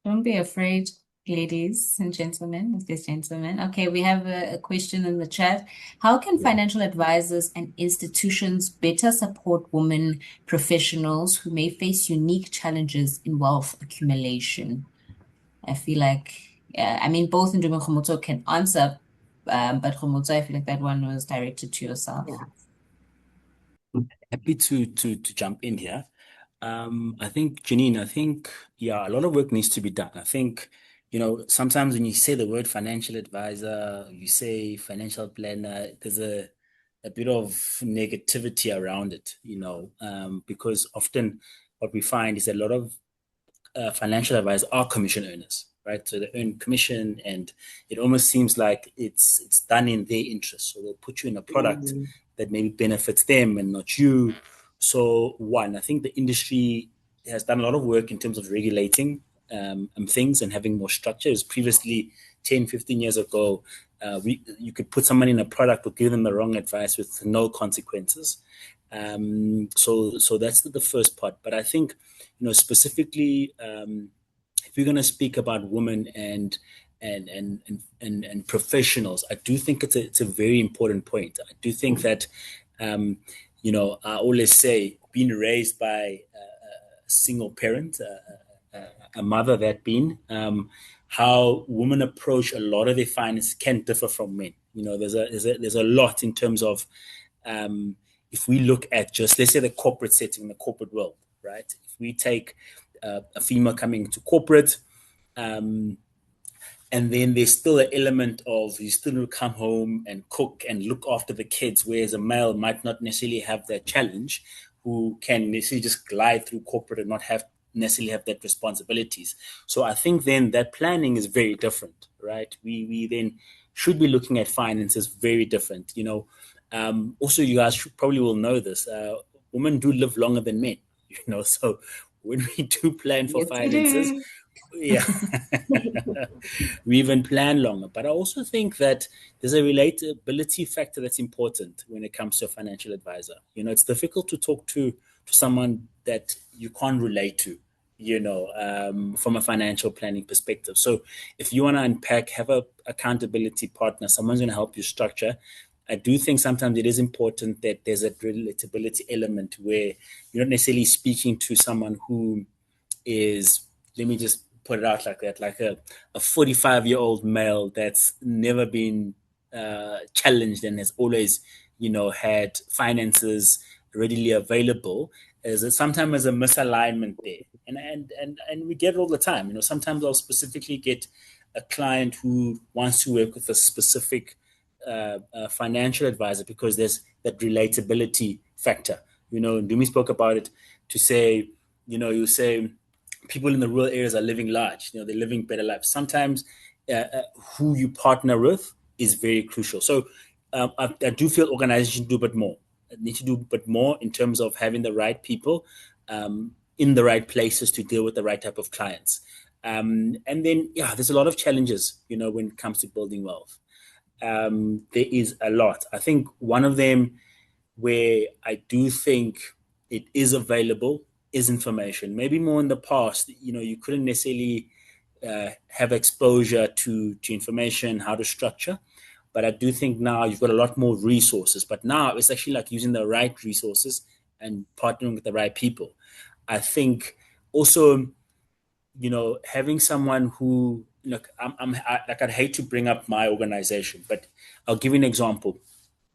Don't be afraid. Ladies and gentlemen, if there's gentlemen. Okay, we have a question in the chat. How can financial advisors and institutions better support women professionals who may face unique challenges in wealth accumulation? I feel like, both Ndumi and Kgomotso can answer, but Kgomotso, I feel like that one was directed to yourself. Yeah. Happy to jump in here. I think, Janine, yeah, a lot of work needs to be done. I think, sometimes when you say the word financial advisor, you say financial planner, there's a bit of negativity around it, because often what we find is that a lot of financial advisors are commission earners, right? So they earn commission, and it almost seems like it's done in their interest. So they'll put you in a product that maybe benefits them and not you. So I think the industry has done a lot of work in terms of regulating things and having more structures. Previously, 10, 15 years ago, you could put someone in a product or give them the wrong advice with no consequences. So that's the first part. But I think, specifically, if we're going to speak about women and professionals, I do think it's a very important point. I do think that, I always say, being raised by a single parent, a mother that being, how women approach a lot of their finance can differ from men. There's a lot in terms of, if we look at just, let's say, the corporate setting, the corporate world, right? If we take a female coming to corporate, and then there's still an element of you still need to come home and cook and look after the kids, whereas a male might not necessarily have that challenge, who can necessarily just glide through corporate and not necessarily have that responsibilities. So I think then that planning is very different, right? We then should be looking at finances very different. Also, you guys probably will know this. Women do live longer than men, so when we do plan for finances, yeah, we even plan longer. But I also think that there's a relatability factor that's important when it comes to a financial advisor. It's difficult to talk to someone that you can't relate to, from a financial planning perspective. So if you want to unpack, have a accountability partner, someone's going to help you structure. I do think sometimes it is important that there's a relatability element where you're not necessarily speaking to someone who is, let me just put it out like that, like a 45-year-old male that's never been challenged and has always, had finances readily available. Sometimes there's a misalignment there. And we get it all the time. Sometimes I'll specifically get a client who wants to work with a specific financial advisor because there's that relatability factor. Ndumi spoke about it to say, you say people in the rural areas are living large, they're living better lives. Sometimes who you partner with is very crucial. So I do feel organizations do a bit more. Need to do a bit more in terms of having the right people in the right places to deal with the right type of clients. And then, there's a lot of challenges, when it comes to building wealth. There is a lot. I think one of them where I do think it is available is information. Maybe more in the past, you couldn't necessarily have exposure to information, how to structure. But I do think now you've got a lot more resources. But now it's actually like using the right resources and partnering with the right people. I think also, having someone who, I'd hate to bring up my organization, but I'll give you an example.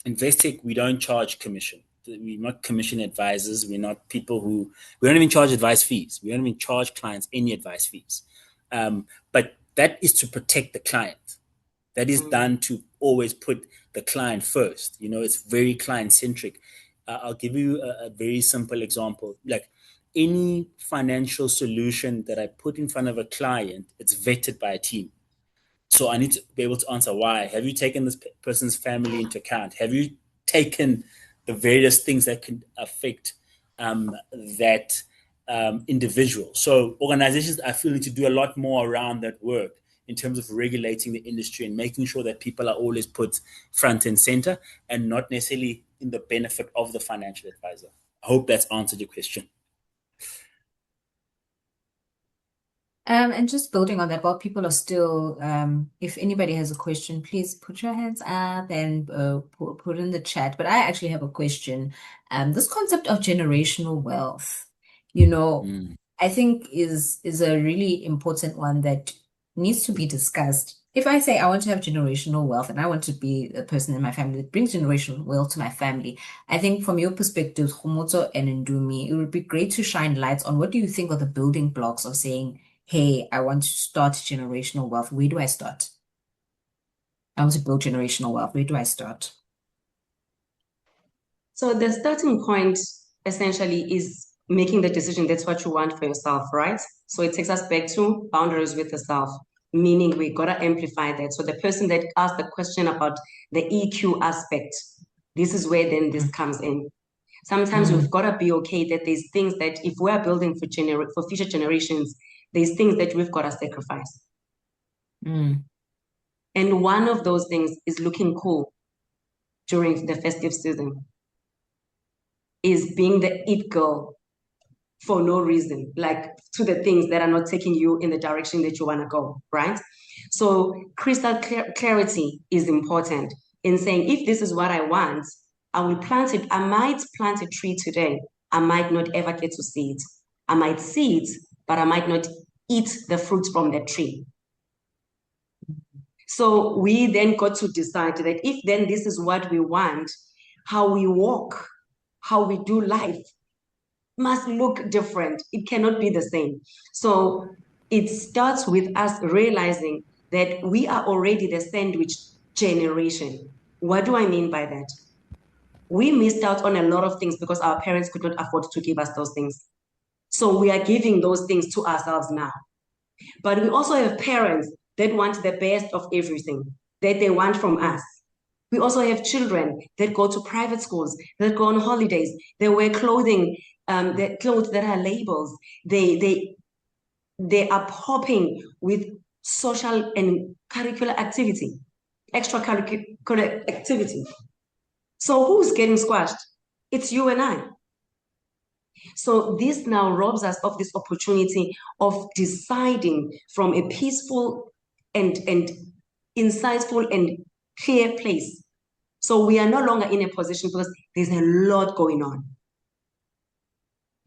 Investec, we don't charge commission. We're not commission advisors. We're not people we don't even charge advice fees. We don't even charge clients any advice fees. But that is to protect the client. That is done to always put the client first. It's very client-centric. I'll give you a very simple example. Like any financial solution that I put in front of a client, it's vetted by a team. So I need to be able to answer why. Have you taken this person's family into account? Have you taken the various things that can affect that individual? So organizations, I feel, need to do a lot more around that work in terms of regulating the industry and making sure that people are always put front and center and not necessarily in the benefit of the financial advisor. I hope that's answered your question. And just building on that, while people are still, if anybody has a question, please put your hands up and put in the chat. But I actually have a question. This concept of generational wealth, I think is a really important one that needs to be discussed. If I say I want to have generational wealth and I want to be a person in my family that brings generational wealth to my family, I think from your perspective, Kgomotso and Ndumi, it would be great to shine lights on what do you think are the building blocks of saying, hey, I want to start generational wealth. Where do I start? I want to build generational wealth. Where do I start? So the starting point essentially is making the decision that's what you want for yourself, right? So it takes us back to boundaries with yourself, meaning we gotta amplify that. So the person that asked the question about the EQ aspect, this is where then this comes in. Sometimes we've gotta be okay that there's things that if we're building for future generations, there's things that we've gotta sacrifice. And one of those things is looking cool during the festive season, is being the it girl for no reason, like to the things that are not taking you in the direction that you want to go, right? So crystal clarity is important in saying, if this is what I want, I will plant it. I might plant a tree today. I might not ever get to see it. I might see it, but I might not eat the fruits from the tree. So we then got to decide that if then this is what we want, how we walk, how we do life must look different. It cannot be the same. So it starts with us realizing that we are already the sandwich generation. What do I mean by that? We missed out on a lot of things because our parents could not afford to give us those things. So we are giving those things to ourselves now. But we also have parents that want the best of everything that they want from us. We also have children that go to private schools, that go on holidays, they wear clothing, the clothes that are labels. They are popping with social and curricular activity, extracurricular activity. So who's getting squashed? It's you and I. So this now robs us of this opportunity of deciding from a peaceful and insightful and clear place. So we are no longer in a position because there's a lot going on.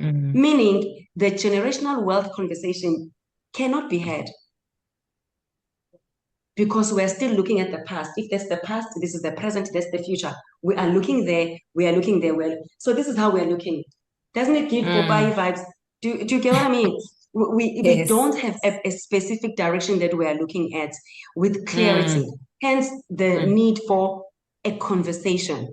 Meaning the generational wealth conversation cannot be had because we're still looking at the past. If that's the past, this is the present, that's the future. We are looking there, we are looking there. Well, so this is how we're looking. Doesn't it give 𝘨𝗵𝗏 vibes? Do you get what I mean? We don't have a specific direction that we are looking at with clarity. Hence the need for a conversation.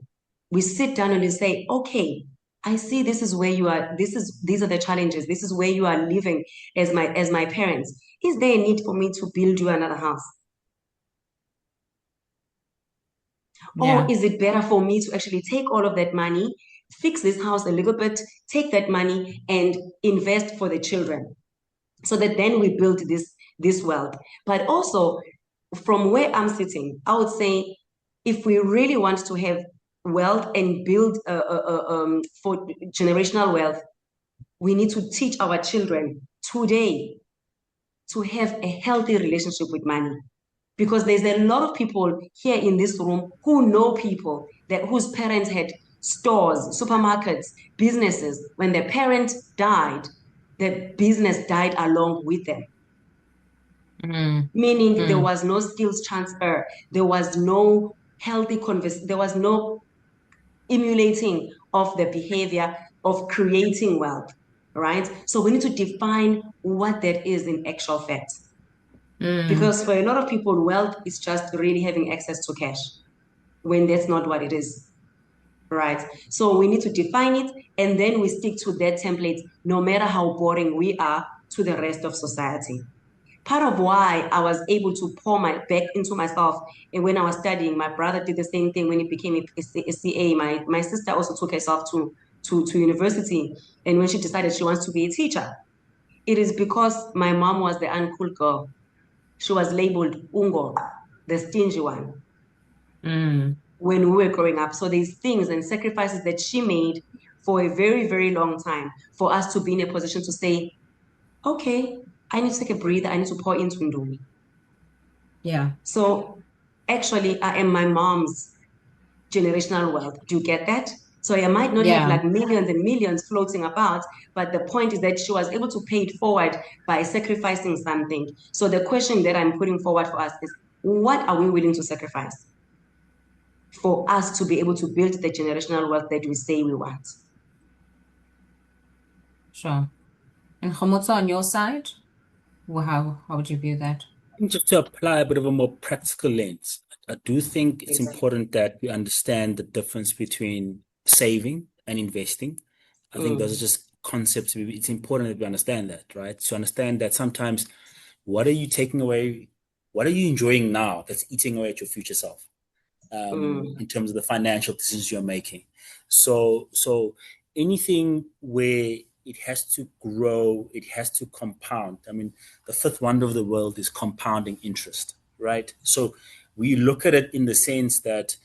We sit down and we say, okay, I see this is where you are, these are the challenges, this is where you are living as my parents. Is there a need for me to build you another house? Or is it better for me to actually take all of that money, fix this house a little bit, take that money and invest for the children so that then we build this wealth? But also from where I'm sitting, I would say if we really want to have wealth and build for generational wealth, we need to teach our children today to have a healthy relationship with money. Because there's a lot of people here in this room who know people whose parents had stores, supermarkets, businesses. When their parent died, the business died along with them. Meaning there was no skills transfer, there was no healthy conversation, there was no emulating of the behavior of creating wealth, right? So we need to define what that is in actual fact. Because for a lot of people, wealth is just really having access to cash when that's not what it is, right? So we need to define it and then we stick to that template no matter how boring we are to the rest of society. Part of why I was able to pour back into myself, and when I was studying, my brother did the same thing when he became a CA. My sister also took herself to university, and when she decided she wants to be a teacher, it is because my mom was the uncool girl. She was labeled ungo, the stingy one, when we were growing up. So there's things and sacrifices that she made for a very, very long time for us to be in a position to say, okay, I need to take a breather. I need to pour into Ndumi. Yeah. So actually, I am my mom's generational wealth. Do you get that? So I might not have like millions and millions floating about, but the point is that she was able to pay it forward by sacrificing something. So the question that I'm putting forward for us is, what are we willing to sacrifice for us to be able to build the generational wealth that we say we want? Sure. And Kgomotso, on your side, how would you view that? Just to apply a bit of a more practical lens, I do think it's important that we understand the difference between saving and investing. I think those are just concepts. It's important that we understand that, right? To understand that sometimes what are you taking away? What are you enjoying now that's eating away at your future self in terms of the financial decisions you're making? So anything where it has to grow, it has to compound. I mean, the fifth wonder of the world is compounding interest, right? So we look at it in the sense that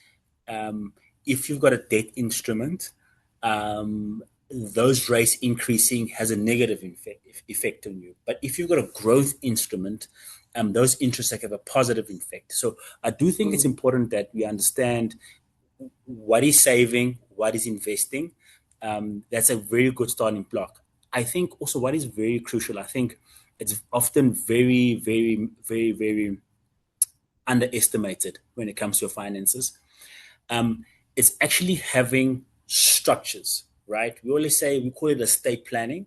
if you've got a debt instrument, those rates increasing has a negative effect on you. But if you've got a growth instrument, those interests have a positive effect. So I do think it's important that we understand what is saving, what is investing. That's a very good starting block. I think also what is very crucial, I think it's often very, very, very, very underestimated when it comes to your finances. It's actually having structures, right? We always say, we call it estate planning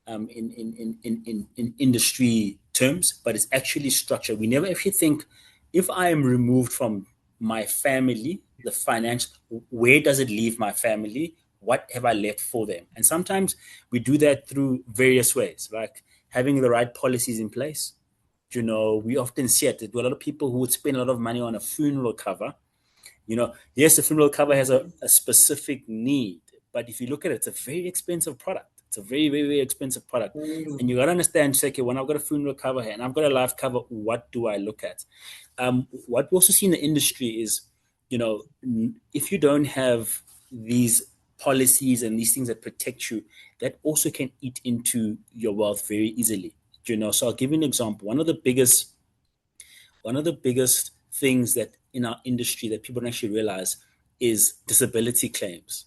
in industry terms, but it's actually structure. We never actually think, if I am removed from my family, the financial, where does it leave my family? What have I left for them? And sometimes we do that through various ways, like having the right policies in place. You know, we often see it. There are a lot of people who would spend a lot of money on a funeral cover. You know, yes, the funeral cover has a specific need, but if you look at it, it's a very expensive product. It's a very, very, very expensive product. And you got to understand, say, okay, when I've got a funeral cover here and I've got a life cover, what do I look at? What we also see in the industry is, you know, if you don't have these policies and these things that protect you, that also can eat into your wealth very easily. You know, so I'll give you an example. One of the biggest things that in our industry that people don't actually realize is disability claims.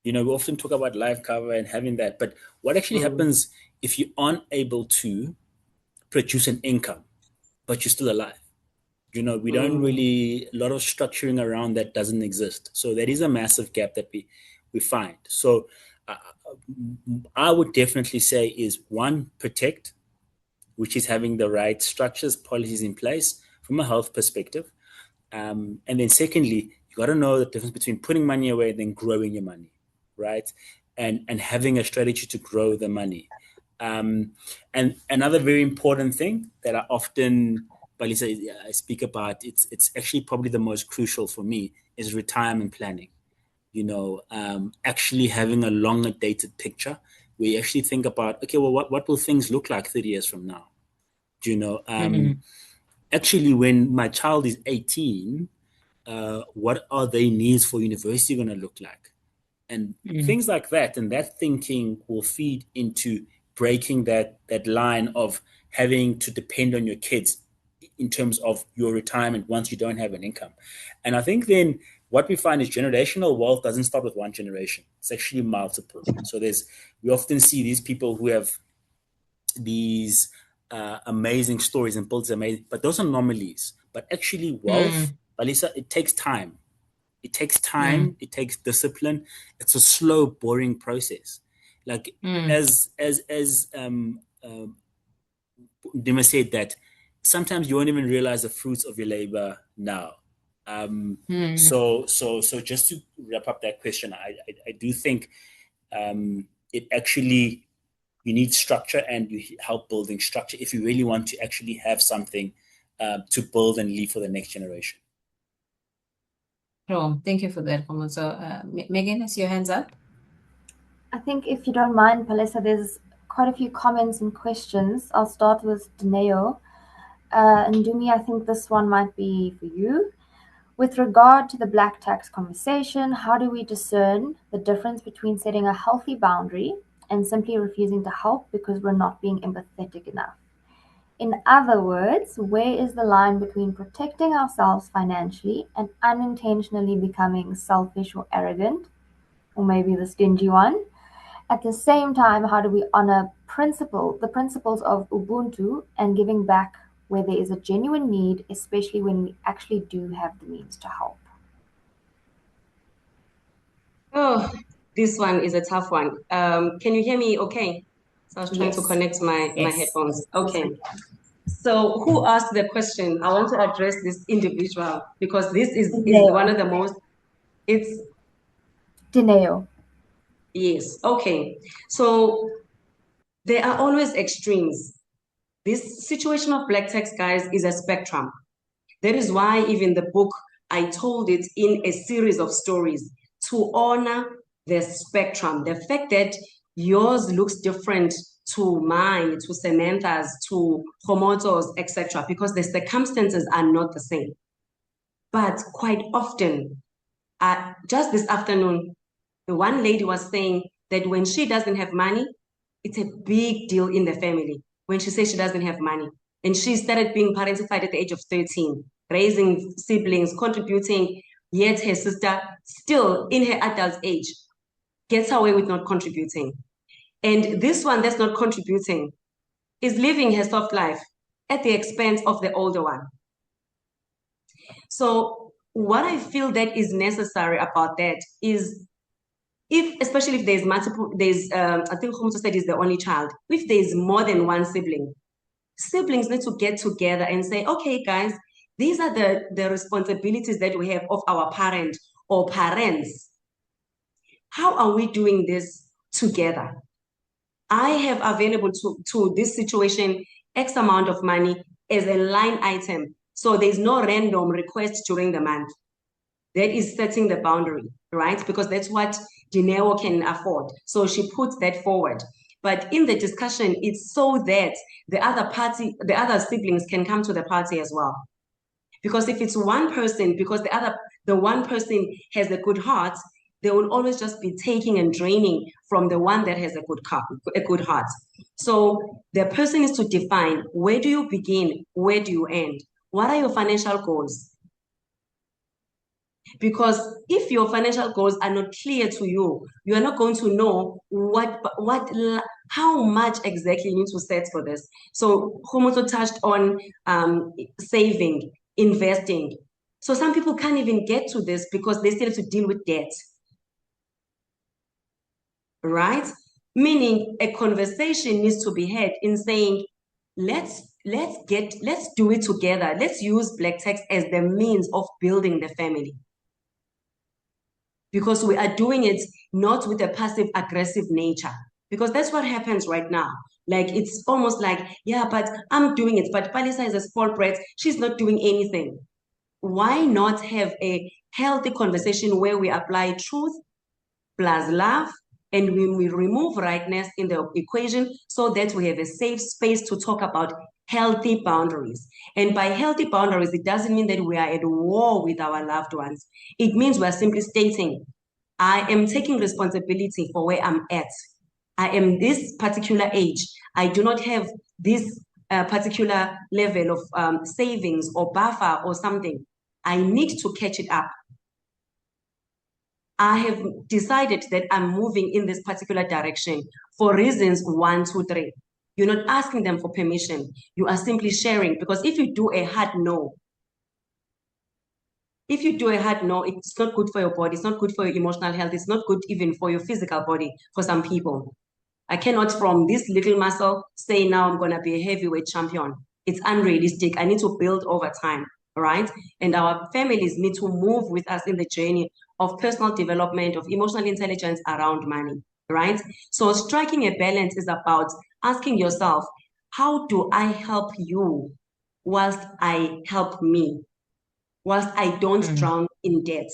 You know, we often talk about life cover and having that, but what actually happens if you aren't able to produce an income, but you're still alive? You know, we don't really, a lot of structuring around that doesn't exist. So that is a massive gap that we find. So I would definitely say is one, protect, which is having the right structures, policies in place from a health perspective. And then secondly, you got to know the difference between putting money away and then growing your money, right? And having a strategy to grow the money. And another very important thing that I often, I speak about, it's actually probably the most crucial for me, is retirement planning. You know, actually having a longer dated picture where you actually think about, okay, well, what will things look like 30 years from now? Do you know, actually, when my child is 18, what are their needs for university going to look like? And things like that. And that thinking will feed into breaking that line of having to depend on your kids in terms of your retirement once you don't have an income. And I think then what we find is generational wealth doesn't start with one generation. It's actually multiple. So we often see these people who have these amazing stories and builds amazing, but those are anomalies. But actually wealth, Balisa, it takes time. It takes time. It takes discipline. It's a slow, boring process. Like as Ndumi said, that sometimes you won't even realize the fruits of your labor now. So just to wrap up that question, I do think it actually, you need structure, and you help building structure if you really want to actually have something to build and leave for the next generation. Sure. Thank you for that, Kgomotso. Megan, is your hands up? I think if you don't mind, Palesa, there's quite a few comments and questions. I'll start with Dineo. Ndumi, I think this one might be for you. With regard to the black tax conversation, how do we discern the difference between setting a healthy boundary and simply refusing to help because we're not being empathetic enough? In other words, where is the line between protecting ourselves financially and unintentionally becoming selfish or arrogant, or maybe the stingy one? At the same time, how do we honor the principles of Ubuntu and giving back where there is a genuine need, especially when we actually do have the means to help? Oh, this one is a tough one. Can you hear me okay? So I was trying to Yes. connect my Yes. headphones. Okay. So who asked the question? I want to address this individual because this is one of the most, it's Dineo. Yes. Okay. So there are always extremes. This situation of black text, guys, is a spectrum. That is why even the book, I told it in a series of stories to honor the spectrum. The fact that yours looks different to mine, to Samantha's, to Kgomotso's, etc., because the circumstances are not the same. But quite often, just this afternoon, the one lady was saying that when she doesn't have money, it's a big deal in the family. When she says she doesn't have money, and she started being parentified at the age of 13, raising siblings, contributing, yet her sister, still in her adult age, gets away with not contributing. And this one that's not contributing is living her soft life at the expense of the older one. So what I feel that is necessary about that is especially if there's multiple, I think Kgomotso said is the only child. If there's more than one sibling, siblings need to get together and say, okay, guys, these are the responsibilities that we have of our parent or parents. How are we doing this together? I have available to this situation X amount of money as a line item. So there's no random request during the month. That is setting the boundary, right? Because that's what Dineo can afford. So she puts that forward. But in the discussion, it's so that the other siblings can come to the party as well. Because if it's one person, because the one person has a good heart, they will always just be taking and draining from the one that has a good heart. So the person is to define, where do you begin? Where do you end? What are your financial goals? Because if your financial goals are not clear to you, you are not going to know how much exactly you need to set for this. So Kgomotso touched on saving, investing. So some people can't even get to this because they still have to deal with debt. Right? Meaning a conversation needs to be had in saying, let's do it together. Let's use black text as the means of building the family. Because we are doing it not with a passive aggressive nature, because that's what happens right now. Like, it's almost like, yeah, but I'm doing it, but Palisa is a spoiled brat, she's not doing anything. Why not have a healthy conversation where we apply truth plus love, and we remove rightness in the equation so that we have a safe space to talk about healthy boundaries. And by healthy boundaries, it doesn't mean that we are at war with our loved ones. It means we're simply stating, I am taking responsibility for where I'm at. I am this particular age. I do not have this particular level of savings or buffer or something. I need to catch it up. I have decided that I'm moving in this particular direction for reasons 1, 2, 3. You're not asking them for permission. You are simply sharing, because if you do a hard no, it's not good for your body. It's not good for your emotional health. It's not good even for your physical body for some people. I cannot, from this little muscle, say now I'm going to be a heavyweight champion. It's unrealistic. I need to build over time, right? And our families need to move with us in the journey of personal development, of emotional intelligence around money, right? So striking a balance is about asking yourself, how do I help you whilst I help me, whilst I don't drown in debt?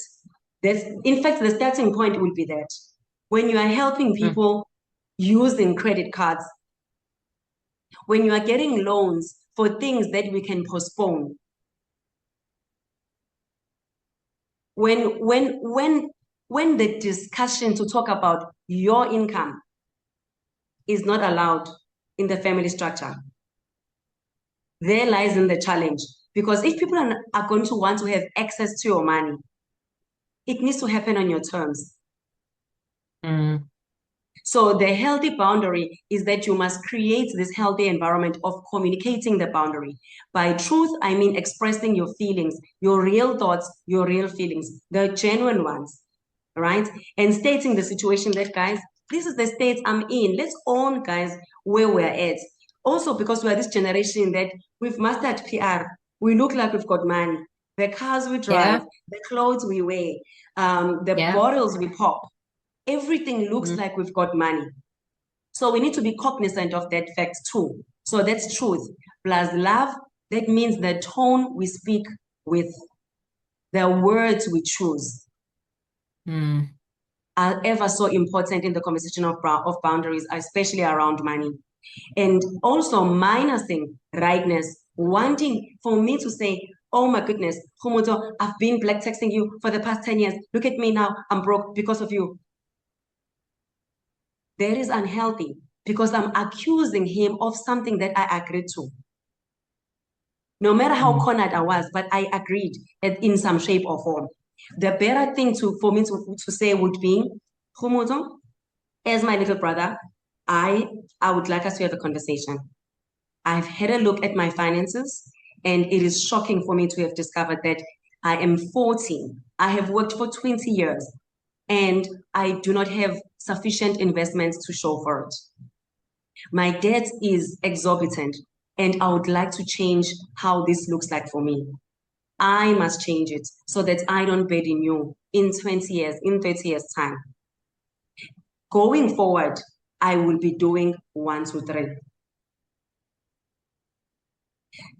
In fact, the starting point will be that when you are helping people using credit cards, when you are getting loans for things that we can postpone, when the discussion to talk about your income is not allowed in the family structure, There lies in the challenge. Because if people are going to want to have access to your money, it needs to happen on your terms. So the healthy boundary is that you must create this healthy environment of communicating the boundary. By truth, I mean expressing your feelings, your real thoughts, your real feelings, the genuine ones, right? And stating the situation that, guys, this is the state I'm in. Let's own, guys, where we're at. Also, because we're this generation that we've mastered PR. We look like we've got money. The cars we drive, the clothes we wear, the bottles we pop. Everything looks like we've got money. So we need to be cognizant of that fact too. So that's truth. Plus love, that means the tone we speak with, the words we choose are ever so important in the conversation of boundaries, especially around money. And also minusing rightness, wanting for me to say, oh my goodness, Kgomotso, I've been black texting you for the past 10 years. Look at me now, I'm broke because of you. That is unhealthy because I'm accusing him of something that I agreed to. No matter how cornered I was, but I agreed in some shape or form. The better thing for me to say would be, Kgomotso, as my little brother, I would like us to have a conversation. I've had a look at my finances, and it is shocking for me to have discovered that I am 40. I have worked for 20 years, and I do not have sufficient investments to show for it. My debt is exorbitant, and I would like to change how this looks like for me. I must change it so that I don't burden you in 20 years, in 30 years' time. Going forward, I will be doing 1, 2, 3.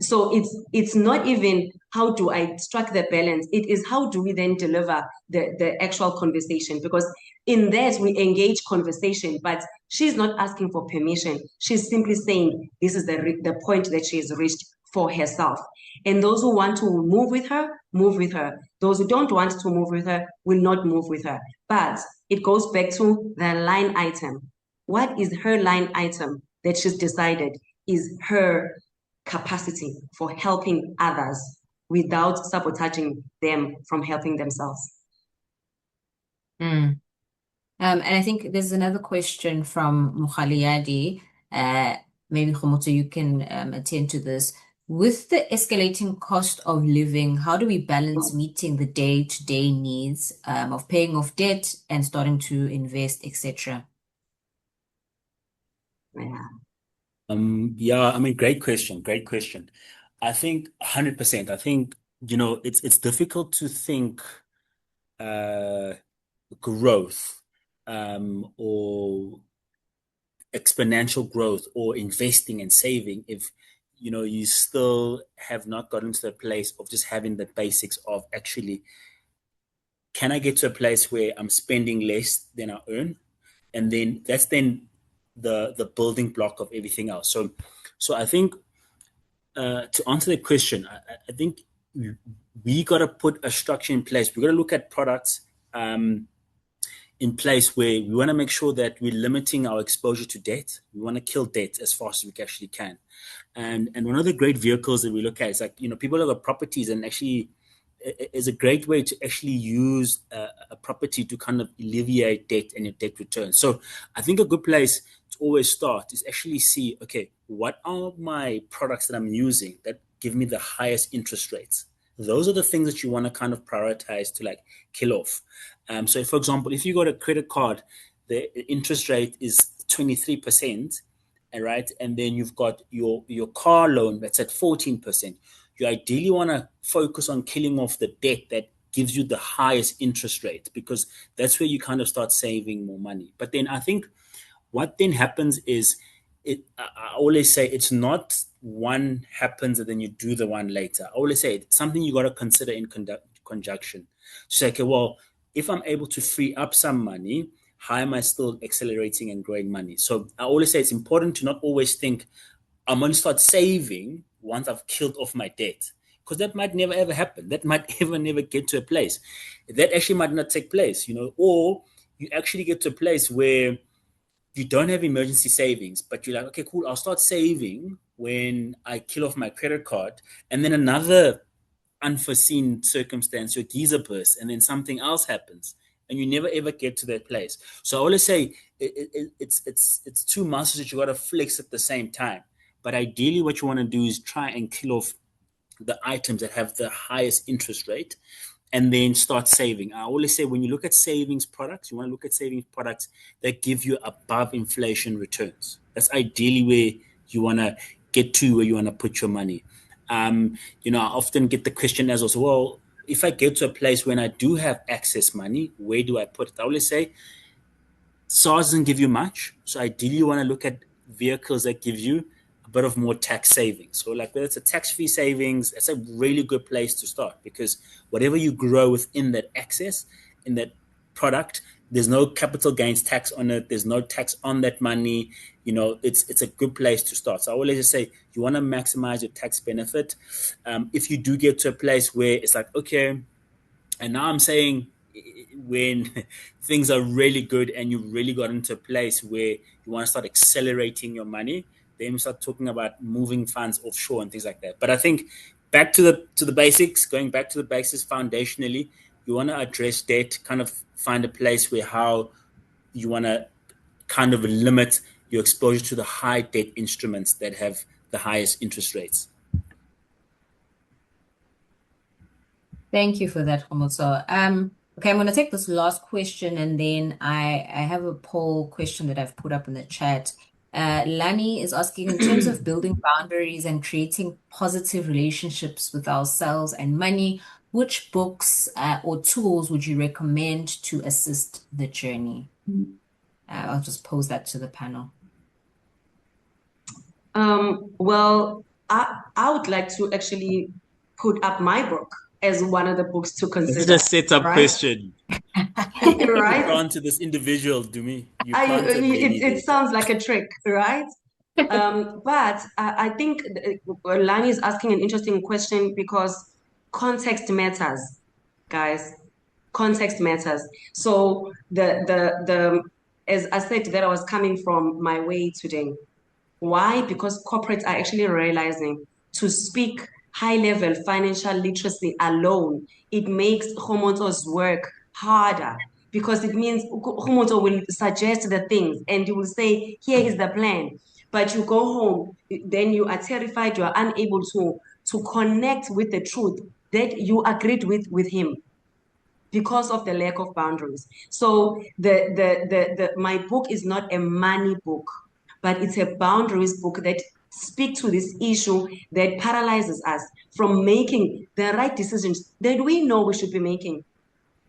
So it's not even how do I strike the balance, it is how do we then deliver the actual conversation, because in that we engage conversation, but she's not asking for permission. She's simply saying this is the point that she has reached for herself. And those who want to move with her, move with her. Those who don't want to move with her will not move with her. But it goes back to the line item. What is her line item that she's decided is her capacity for helping others without sabotaging them from helping themselves? And I think there's another question from Mukhaliadi. Maybe Kgomotso, you can attend to this. With the escalating cost of living, how do we balance meeting the day-to-day needs of paying off debt and starting to invest, etc.? Yeah, I mean, great question. I think 100%. I think, it's difficult to think growth or exponential growth or investing and saving if you still have not gotten to the place of just having the basics of actually, can I get to a place where I'm spending less than I earn? And then that's the building block of everything else. So I think to answer the question, I think we got to put a structure in place. We got to look at products in place where we want to make sure that we're limiting our exposure to debt. We want to kill debt as fast as we actually can. And one of the great vehicles that we look at is like, people have got properties, and actually is a great way to actually use a property to kind of alleviate debt and your debt return. So I think a good place to always start is actually see, okay, what are my products that I'm using that give me the highest interest rates? Those are the things that you want to kind of prioritize to like kill off. So for example, if you got a credit card, the interest rate is 23%, right? And then you've got your car loan that's at 14%. You ideally want to focus on killing off the debt that gives you the highest interest rate, because that's where you kind of start saving more money. But then I think what then happens is, I always say it's not one happens and then you do the one later. I always say it's something you got to consider in conjunction. So, okay, well, if I'm able to free up some money, how am I still accelerating and growing money? So I always say it's important to not always think I'm going to start saving once I've killed off my debt, because that might never ever happen. That might never get to a place. That actually might not take place, or you actually get to a place where you don't have emergency savings, but you're like, okay, cool, I'll start saving when I kill off my credit card, and then another unforeseen circumstance, your geyser bursts, and then something else happens, and you never ever get to that place. So I always say it's two muscles that you got to flex at the same time. But ideally, what you want to do is try and kill off the items that have the highest interest rate, and then start saving. I always say when you look at savings products, you want to look at savings products that give you above inflation returns. That's ideally where you want to get to, where you want to put your money. I often get the question as well, if I get to a place when I do have excess money, where do I put it? I always say SARS doesn't give you much. So ideally you want to look at vehicles that give you a bit of more tax savings. So like whether it's a tax-free savings, that's a really good place to start, because whatever you grow within that excess, in that product, there's no capital gains tax on it. There's no tax on that money. It's a good place to start. So I always just say you want to maximize your tax benefit. If you do get to a place where it's like, okay, and now I'm saying when things are really good and you've really got into a place where you want to start accelerating your money, then we start talking about moving funds offshore and things like that. But I think back to the basics, going back to the basics foundationally, you want to address debt, kind of find a place where how you want to kind of limit your exposure to the high debt instruments that have the highest interest rates. Thank you for that, Kgomotso. Okay, I'm going to take this last question, and then I have a poll question that I've put up in the chat. Lani is asking, in terms of building boundaries and creating positive relationships with ourselves and money, which books or tools would you recommend to assist the journey? I'll just pose that to the panel. Well, I would like to actually put up my book as one of the books to consider. It's a setup question. Right? You've gone to this individual, Ndumi. It sounds like a trick, right? But I think Lani is asking an interesting question because context matters, guys. Context matters. So as I said, that I was coming from my way today. Why? Because corporates are actually realizing to speak high-level financial literacy alone, it makes Kgomotso's work harder, because it means Kgomotso will suggest the things and you will say, here is the plan. But you go home, then you are terrified, you are unable to connect with the truth that you agreed with him because of the lack of boundaries. So my book is not a money book, but it's a boundaries book that speaks to this issue that paralyzes us from making the right decisions that we know we should be making.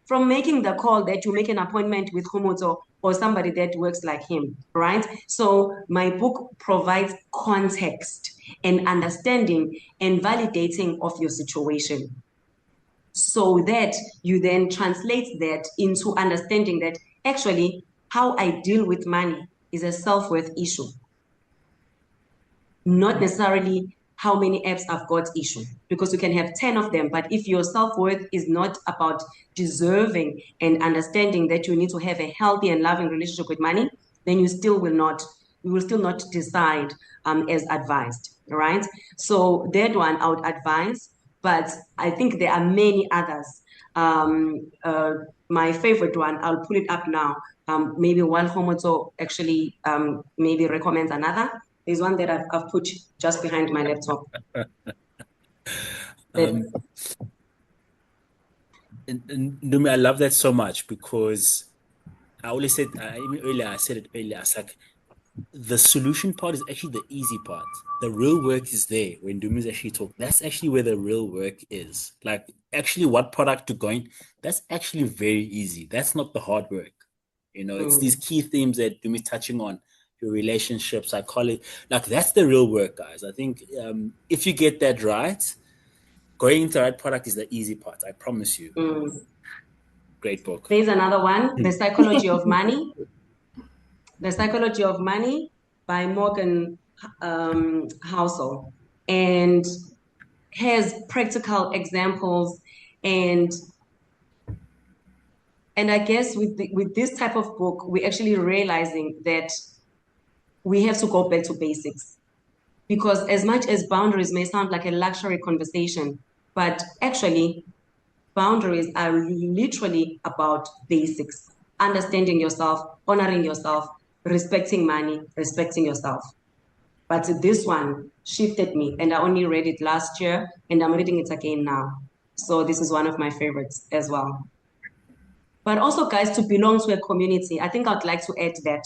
From making the call that you make an appointment with Kgomotso or somebody that works like him, right? So my book provides context and understanding and validating of your situation, so that you then translate that into understanding that actually how I deal with money is a self-worth issue, not necessarily how many apps I've got issue, because you can have 10 of them, but if your self-worth is not about deserving and understanding that you need to have a healthy and loving relationship with money, then you will still not decide as advised, right? So that one I would advise, but I think there are many others. My favorite one, I'll pull it up now. Maybe while Kgomotso actually maybe recommends another. There's one that I've put just behind my laptop. Ndumi, I love that so much, because I always said, even earlier, I said it earlier, I was like, the solution part is actually the easy part. The real work is there when Ndumi is actually talking. That's actually where the real work is. Like, actually, what product to go in, that's actually very easy. That's not the hard work. It's these key themes that Ndumi is touching on. Your relationship, psychology, like that's the real work, guys. I think if you get that right, going into the right product is the easy part. I promise you. Great book. There's another one, The Psychology of Money. The Psychology of Money by Morgan Housel, and has practical examples, and I guess with this type of book, we're actually realizing that we have to go back to basics. Because as much as boundaries may sound like a luxury conversation, but actually boundaries are literally about basics: understanding yourself, honoring yourself, respecting money, respecting yourself. But this one shifted me, and I only read it last year, and I'm reading it again now. So this is one of my favorites as well. But also, guys, to belong to a community, I think I'd like to add that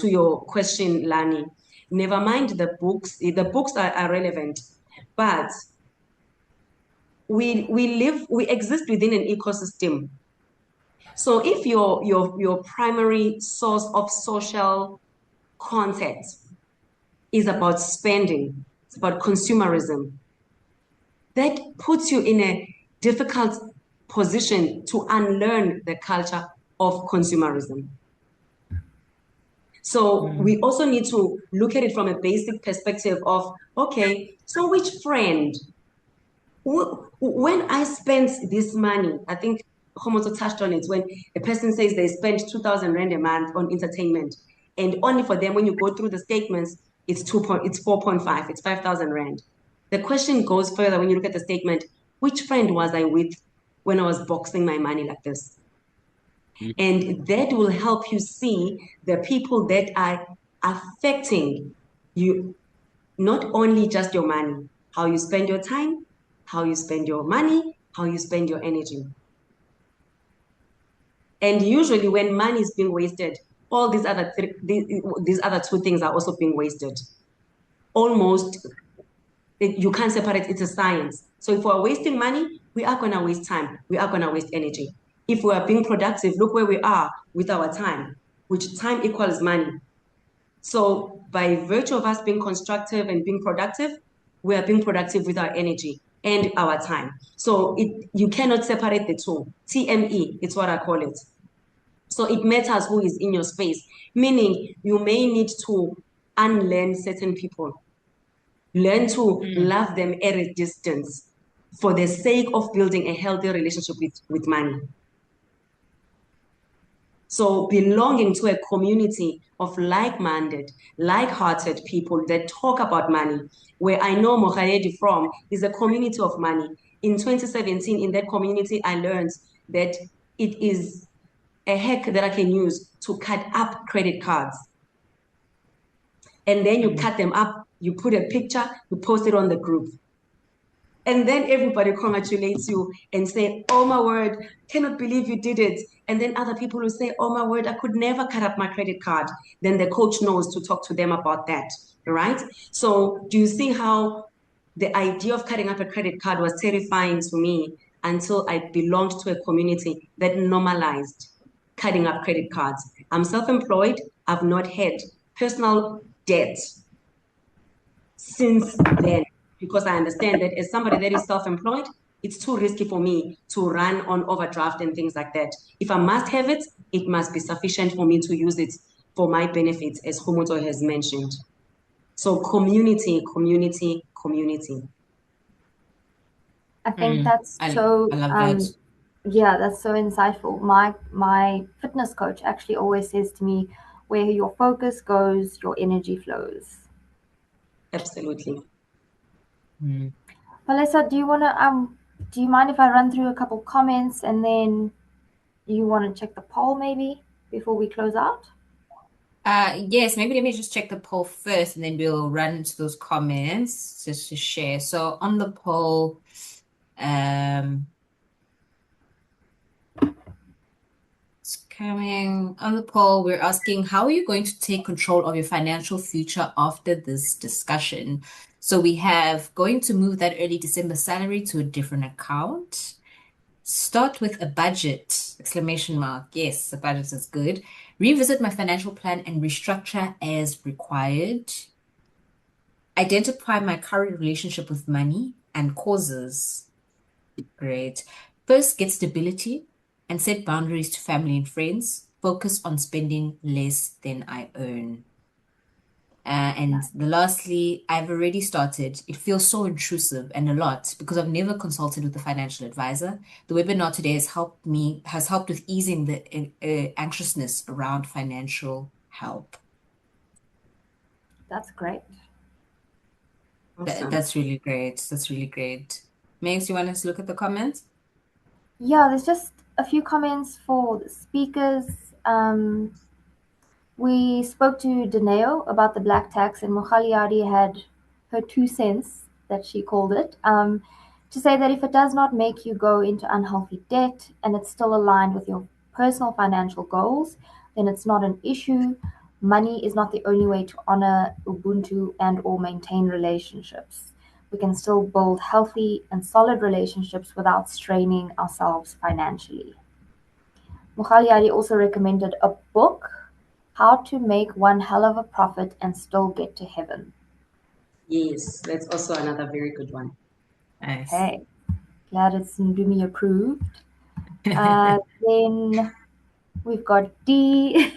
to your question, Lani. Never mind the books. The books are relevant, but we exist within an ecosystem. So if your primary source of social content is about spending, it's about consumerism, that puts you in a difficult position to unlearn the culture of consumerism. So we also need to look at it from a basic perspective of, okay, so which friend, when I spent this money, I think Kgomotso touched on it, when a person says they spent 2,000 Rand a month on entertainment, and only for them, when you go through the statements, it's 4.5, it's 5,000 Rand. The question goes further when you look at the statement: which friend was I with when I was boxing my money like this? And that will help you see the people that are affecting you, not only just your money, how you spend your time, how you spend your money, how you spend your energy. And usually when money is being wasted, all these other two things are also being wasted. Almost, you can't separate, it's a science. So if we're wasting money, we are gonna waste time, we are gonna waste energy. If we are being productive, look where we are with our time, which time equals money. So by virtue of us being constructive and being productive, we are being productive with our energy and our time. So you cannot separate the two. TME, it's what I call it. So it matters who is in your space, meaning you may need to unlearn certain people, learn to love them at a distance for the sake of building a healthy relationship with money. So belonging to a community of like-minded, like-hearted people that talk about money, where I know Mohaedi from, is a community of money. In 2017, in that community, I learned that it is a hack that I can use to cut up credit cards. And then you cut them up, you put a picture, you post it on the group. And then everybody congratulates you and say, oh my word, cannot believe you did it. And then other people will say, oh my word, I could never cut up my credit card. Then the coach knows to talk to them about that, right? So do you see how the idea of cutting up a credit card was terrifying to me until I belonged to a community that normalized cutting up credit cards? I'm self-employed. I've not had personal debt since then, because I understand that as somebody that is self-employed, it's too risky for me to run on overdraft and things like that. If I must have it, it must be sufficient for me to use it for my benefits, as Kgomotso has mentioned. So community, community, community. I think that's I so, love that. yeah, that's so insightful. My fitness coach actually always says to me, where your focus goes, your energy flows. Absolutely. Melissa, do you mind if I run through a couple comments and then you want to check the poll maybe before we close out? Yes, maybe let me just check the poll first and then we'll run into those comments just to share. So on the poll, it's coming. On the poll, we're asking, how are you going to take control of your financial future after this discussion? So we have going to move that early December salary to a different account. Start with a budget, exclamation mark. Yes, a budget is good. Revisit my financial plan and restructure as required. Identify my current relationship with money and causes. Great. First, get stability and set boundaries to family and friends. Focus on spending less than I earn. And lastly, I've already started. It feels so intrusive and a lot because I've never consulted with a financial advisor. The webinar today has helped with easing the anxiousness around financial help. That's great. Awesome. That's really great. That's really great. Megs, you want us to look at the comments? Yeah, there's just a few comments for the speakers. We spoke to Dineo about the black tax, and 𝘥𝑦𝘐𝘵 had her 2 cents that she called it, to say that if it does not make you go into unhealthy debt and it's still aligned with your personal financial goals, then it's not an issue. Money is not the only way to honor Ubuntu and or maintain relationships. We can still build healthy and solid relationships without straining ourselves financially. 𝘥𝑦𝘐𝘵 also recommended a book, How to Make One Hell of a Profit and Still Get to Heaven. Yes, that's also another very good one. Nice. Okay, glad it's Ndumi approved. Then we've got D.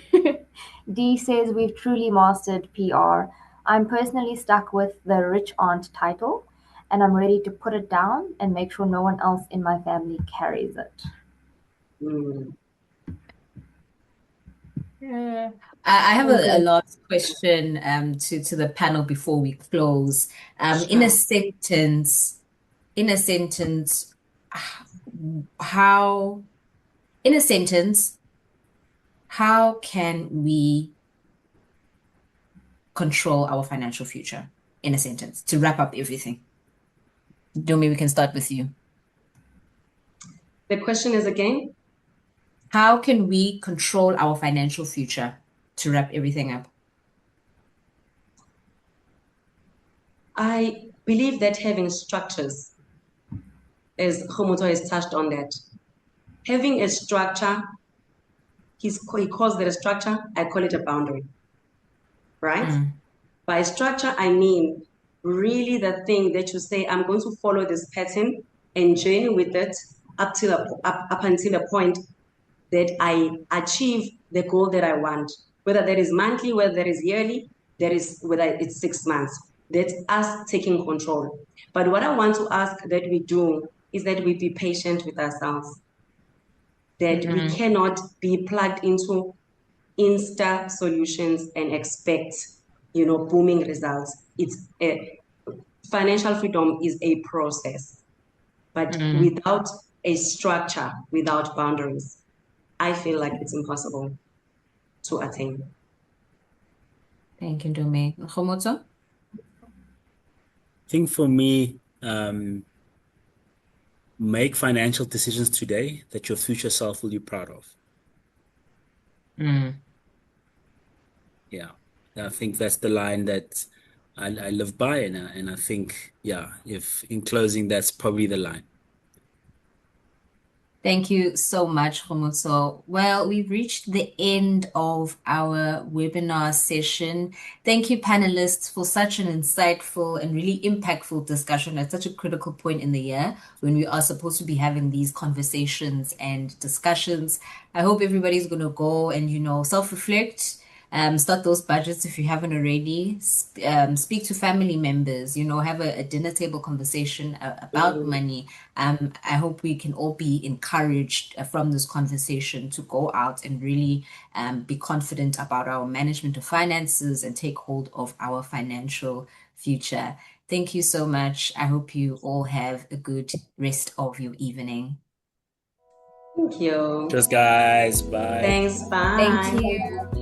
D says we've truly mastered PR. I'm personally stuck with the rich aunt title, and I'm ready to put it down and make sure no one else in my family carries it. Mm. Yeah. I have a last question to the panel before we close. In a sentence, how can we control our financial future? In a sentence, to wrap up everything. Ndumi, we can start with you. The question is again? How can we control our financial future, to wrap everything up? I believe that having structures, as Kgomotso has touched on that, having a structure, he calls that a structure, I call it a boundary, right? By structure, I mean really the thing that you say, I'm going to follow this pattern and journey with it up until a point that I achieve the goal that I want, whether that is monthly, whether that is yearly, whether it's 6 months. That's us taking control. But what I want to ask that we do is that we be patient with ourselves, that we cannot be plugged into Insta solutions and expect, booming results. Financial freedom is a process, but without a structure, without boundaries, I feel like it's impossible to attain. Thank you, Ndumi. Kgomotso? I think for me, make financial decisions today that your future self will be proud of. Yeah, I think that's the line that I live by, and I think, if in closing, that's probably the line. Thank you so much, Kgomotso. Well, we've reached the end of our webinar session. Thank you, panelists, for such an insightful and really impactful discussion at such a critical point in the year when we are supposed to be having these conversations and discussions. I hope everybody's going to go and, self-reflect. Start those budgets if you haven't already. Speak to family members, have a dinner table conversation about money. I hope we can all be encouraged from this conversation to go out and really be confident about our management of finances and take hold of our financial future. Thank you so much. I hope you all have a good rest of your evening. Thank you. Cheers, guys. Bye. Thanks. Bye. Thank you.